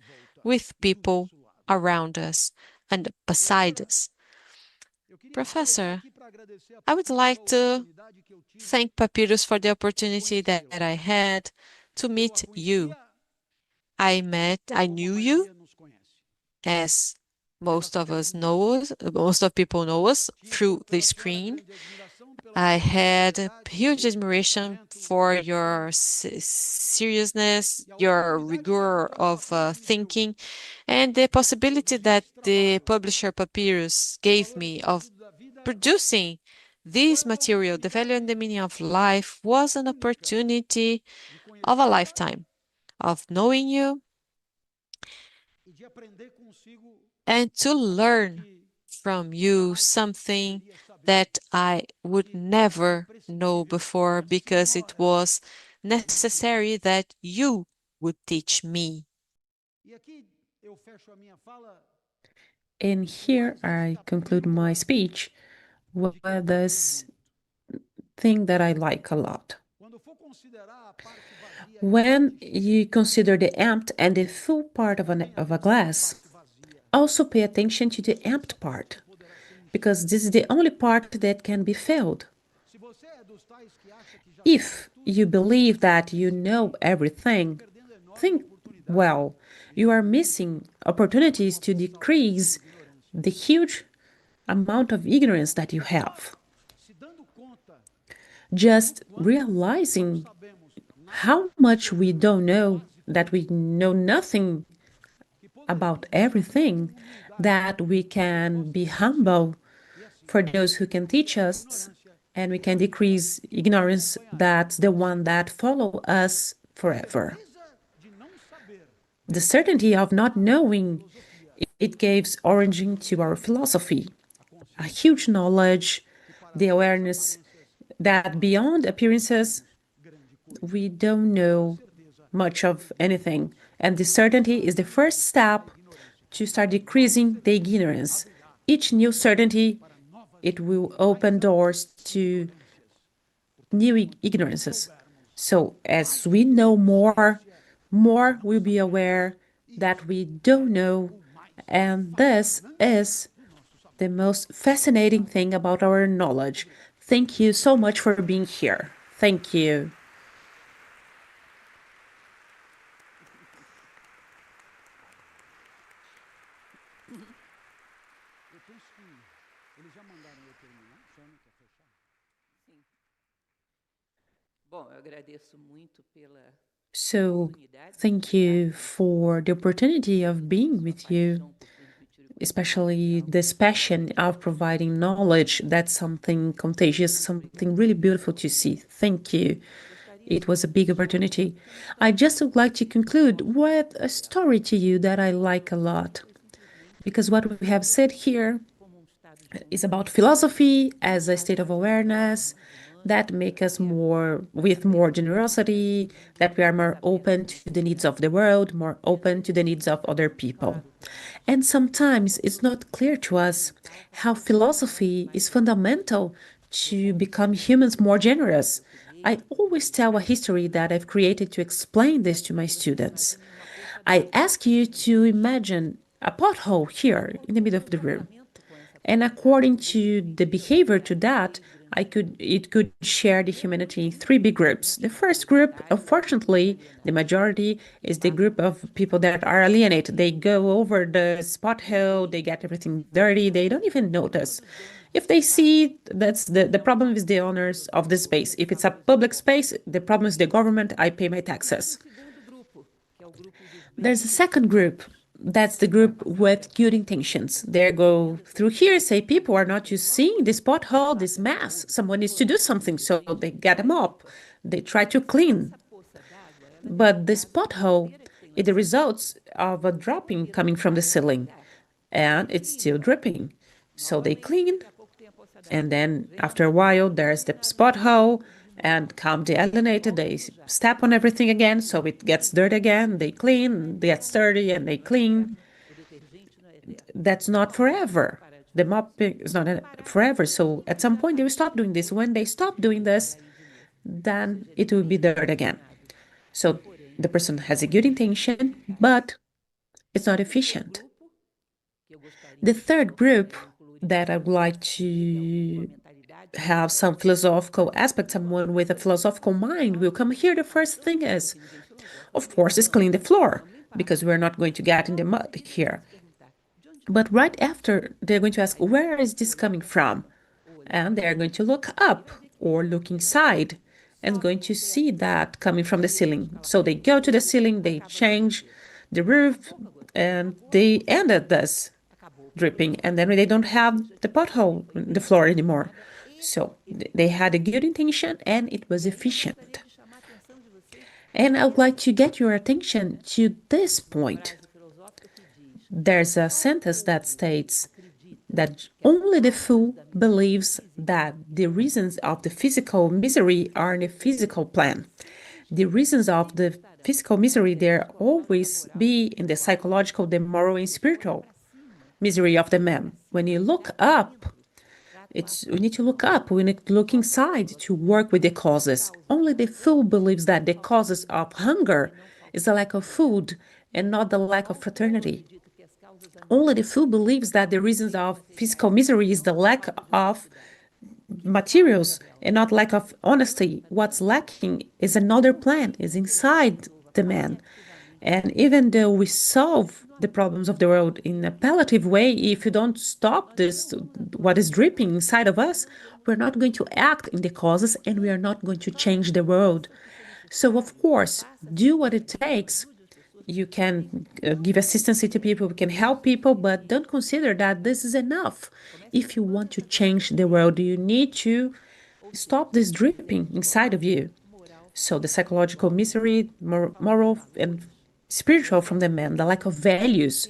with people around us and beside us. Professor, I would like to thank Papirus for the opportunity that I had to meet you. I knew you, as most of people know us through the screen. I had a huge admiration for your seriousness, your rigor of thinking, and the possibility that the publisher Papirus gave me of producing this material, The Value and the Meaning of Life, was an opportunity of a lifetime of knowing you, and to learn from you something that I would never know before because it was necessary that you would teach me. And here I conclude my speech with this thing that I like a lot. When you consider the empty and the full part of a glass, also pay attention to the empty part, because this is the only part that can be filled. If you believe that you know everything, think well. You are missing opportunities to decrease the huge amount of ignorance that you have. Just realizing how much we don't know, that we know nothing about everything, that we can be humble for those who can teach us, and we can decrease ignorance, that's the one that follow us forever. The certainty of not knowing, it gives origin to our philosophy, a huge knowledge, the awareness that beyond appearances, we don't know much of anything. And this certainty is the first step to start decreasing the ignorance. Each new certainty, it will open doors to new ignorances. So as we know more we'll be aware that we don't know. And this is the most fascinating thing about our knowledge. Thank you so much for being here. Thank you. So, thank you for the opportunity of being with you, especially this passion of providing knowledge. That's something contagious, something really beautiful to see. Thank you. It was a big opportunity. I just would like to conclude with a story to you that I like a lot, because what we have said here is about philosophy as a state of awareness that make us with more generosity, that we are more open to the needs of the world, more open to the needs of other people. And sometimes it's not clear to us how philosophy is fundamental to become humans more generous. I always tell a history that I've created to explain this to my students. I ask you to imagine a pothole here in the middle of the room. And according to the behavior to that, it could share the humanity in three big groups. The first group, unfortunately, the majority, is the group of people that are alienated. They go over the pothole, they get everything dirty, they don't even notice. If they see, that's the problem is the owners of the space. If it's a public space, the problem is the government, I pay my taxes. There's a second group. That's the group with good intentions. They go through here, say people are not just seeing this pothole, this mess. Someone needs to do something, so they get them up. They try to clean. But this pothole is the results of a dropping coming from the ceiling, and it's still dripping. So they clean, and then after a while, there's the pothole, and come the alienated, they step on everything again, so it gets dirty again, they clean, they get dirty, and they clean. That's not forever. The mopping is not forever, so at some point they will stop doing this. When they stop doing this, then it will be dirt again. So the person has a good intention, but it's not efficient. The third group that I would like to have some philosophical aspect, someone with a philosophical mind will come here. The first thing is, of course, is clean the floor, because we're not going to get in the mud here. But right after, they're going to ask, where is this coming from? And they're going to look up or look inside and going to see that coming from the ceiling. So they go to the ceiling, they change the roof, and they end at this dripping, and then they don't have the pothole in the floor anymore. So they had a good intention and it was efficient. And I would like to get your attention to this point. There's a sentence that states that only the fool believes that the reasons of the physical misery are in the physical plan. The reasons of the physical misery, there always be in the psychological, the moral, and spiritual misery of the man. When you look up, we need to look up, we need to look inside to work with the causes. Only the fool believes that the causes of hunger is the lack of food and not the lack of fraternity. Only the fool believes that the reasons of physical misery is the lack of materials and not lack of honesty. What's lacking is another plan, is inside the man. And even though we solve the problems of the world in a palliative way, if you don't stop this, what is dripping inside of us, we're not going to act in the causes and we are not going to change the world. So, of course, do what it takes. You can give assistance to people, we can help people, but don't consider that this is enough. If you want to change the world, you need to stop this dripping inside of you. So the psychological misery, moral and spiritual from the man, the lack of values,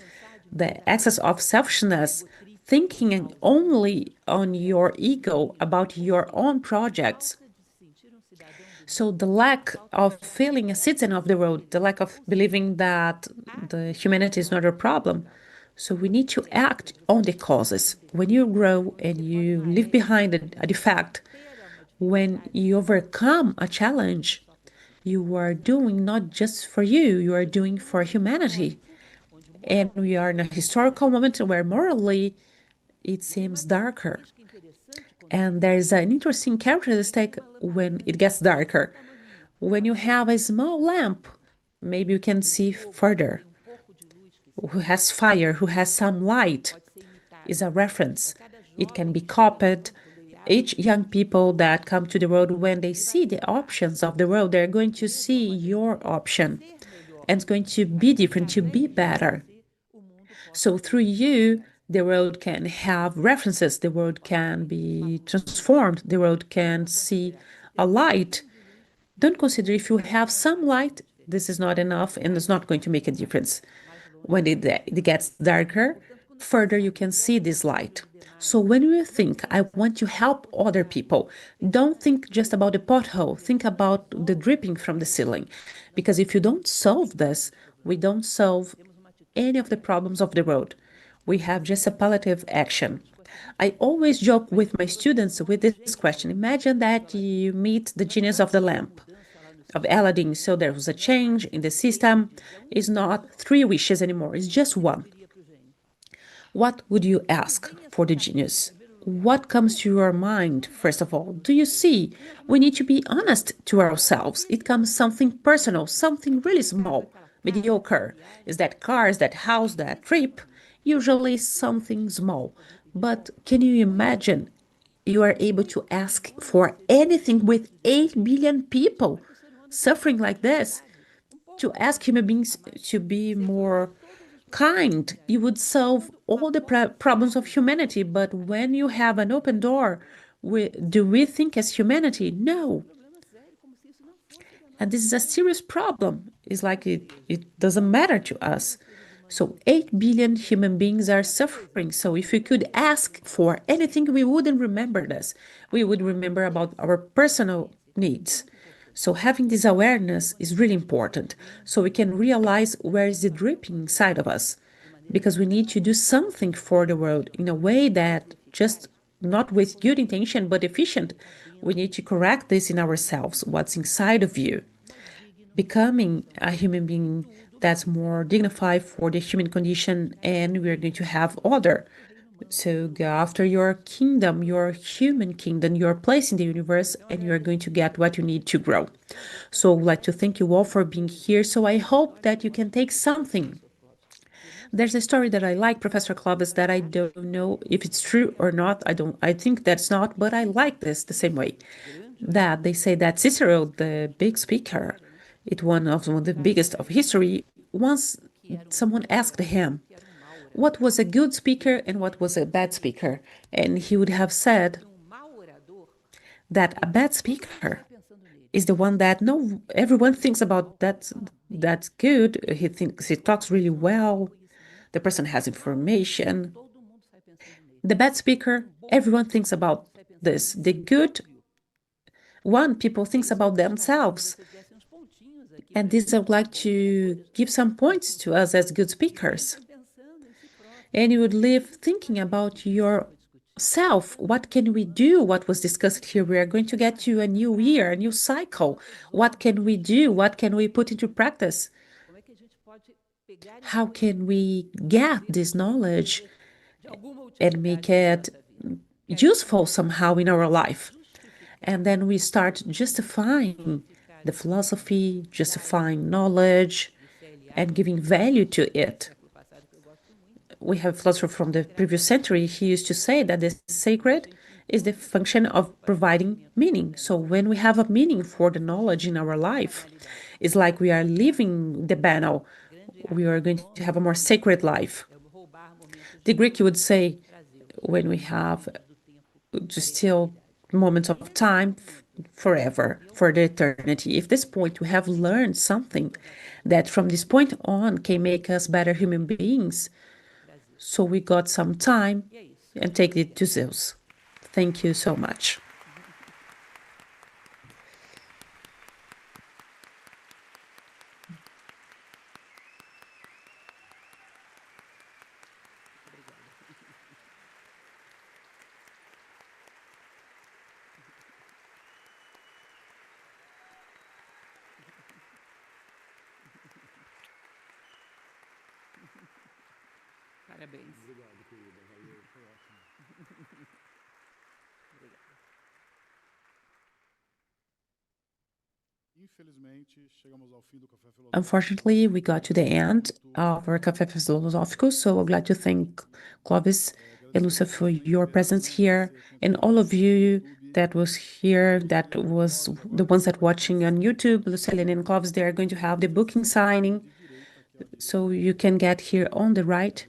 the excess of selfishness, thinking only on your ego about your own projects. So the lack of feeling a citizen of the world, the lack of believing that the humanity is not a problem. So we need to act on the causes. When you grow and you leave behind a defect, when you overcome a challenge, you are doing not just for you, you are doing for humanity. And we are in a historical moment where morally it seems darker. And there's an interesting characteristic when it gets darker. When you have a small lamp, maybe you can see further. Who has fire, who has some light, is a reference. It can be copied. Each young people that come to the world, when they see the options of the world, they're going to see your option. And it's going to be different, to be better. So through you, the world can have references, the world can be transformed, the world can see a light. Don't consider if you have some light, this is not enough and it's not going to make a difference. When it gets darker, further you can see this light. So when you think, I want to help other people, don't think just about the pothole, think about the dripping from the ceiling. Because if you don't solve this, we don't solve any of the problems of the world. We have just a palliative action. I always joke with my students with this question. Imagine that you meet the genius of the lamp, of Aladdin. So there was a change in the system. It's not 3 wishes anymore, it's just one. What would you ask for the genius? What comes to your mind, first of all? Do you see? We need to be honest to ourselves. It comes something personal, something really small, mediocre. Is that cars, that house, that trip? Usually something small. But can you imagine you are able to ask for anything with 8 billion people suffering like this? To ask human beings to be more kind, you would solve all the problems of humanity. But when you have an open door, do we think as humanity? No. And this is a serious problem. It's like it doesn't matter to us. So 8 billion human beings are suffering. So if we could ask for anything, we wouldn't remember this. We would remember about our personal needs. So having this awareness is really important. So we can realize where is the dripping inside of us. Because we need to do something for the world in a way that just not with good intention, but efficient. We need to correct this in ourselves, what's inside of you. Becoming a human being that's more dignified for the human condition, and we're going to have order. So go after your kingdom, your human kingdom, your place in the universe, and you're going to get what you need to grow. So I'd like to thank you all for being here. So I hope that you can take something. There's a story that I like, Professor Clóvis, that I don't know if it's true or not. I think that's not, but I like this the same way. That they say that Cicero, the big speaker, one of the biggest of history, once someone asked him what was a good speaker and what was a bad speaker, and he would have said that a bad speaker is the one that everyone thinks about that's good. He talks really well. the person has information. The bad speaker, everyone thinks about this. The good one, people thinks about themselves. And this I would like to give some points to us as good speakers. And you would live thinking about yourself. What can we do? What was discussed here? We are going to get to a new year, a new cycle. What can we do? What can we put into practice? How can we get this knowledge and make it useful somehow in our life? And then we start justifying the philosophy, justifying knowledge, and giving value to it. We have a philosopher from the previous century. He used to say that the sacred is the function of providing meaning. So when we have a meaning for the knowledge in our life, it's like we are living the battle. We are going to have a more sacred life. The Greek would say, when we have to steal moments of time forever, for the eternity. At this point, we have learned something that from this point on can make us better human beings. So we got some time and take it to Zeus. Thank you so much. Parabéns. Obrigado, querida. Valeu, foi ótimo. Infelizmente, chegamos ao fim do Café Filosófico. Unfortunately, we got to the end of our Café Filosófico, so I'd like to thank Clóvis and Lúcia for your presence here, and all of you that was here, that was the ones that watching on YouTube. Lúcia Helena and Clóvis, they are going to have the booking signing, so you can get here on the right.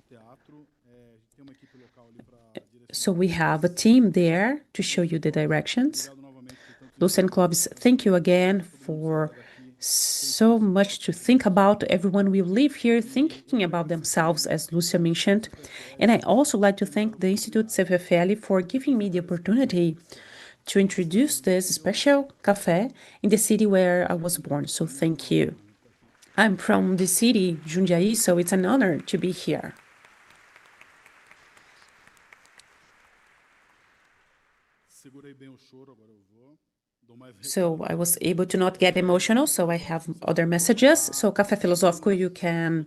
So we have a team there to show you the directions. Lúcia and Clóvis, thank you again for so much to think about. Everyone will leave here thinking about themselves, as Lúcia mentioned. And I also like to thank the Instituto CPFL for giving me the opportunity to introduce this special café in the city where I was born. So thank you. I'm from the city, Jundiaí, so it's an honor to be here. So I was able to not get emotional, so I have other messages. So Café Filosófico, you can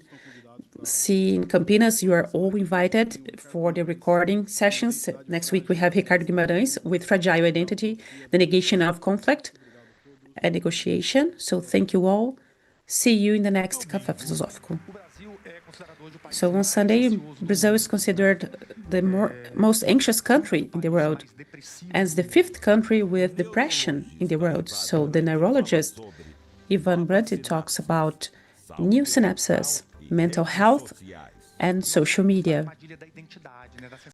see in Campinas. You are all invited for the recording sessions. Next week we have Ricardo Guimarães with Fragile Identity, the Negation of Conflict and Negotiation. So thank you all. See you in the next Café Filosófico. So on Sunday, Brazil is considered the most anxious country in the world, as the 5th country with depression in the world. So the neurologist Ivan Brandt talks about new synapses, mental health, and social media.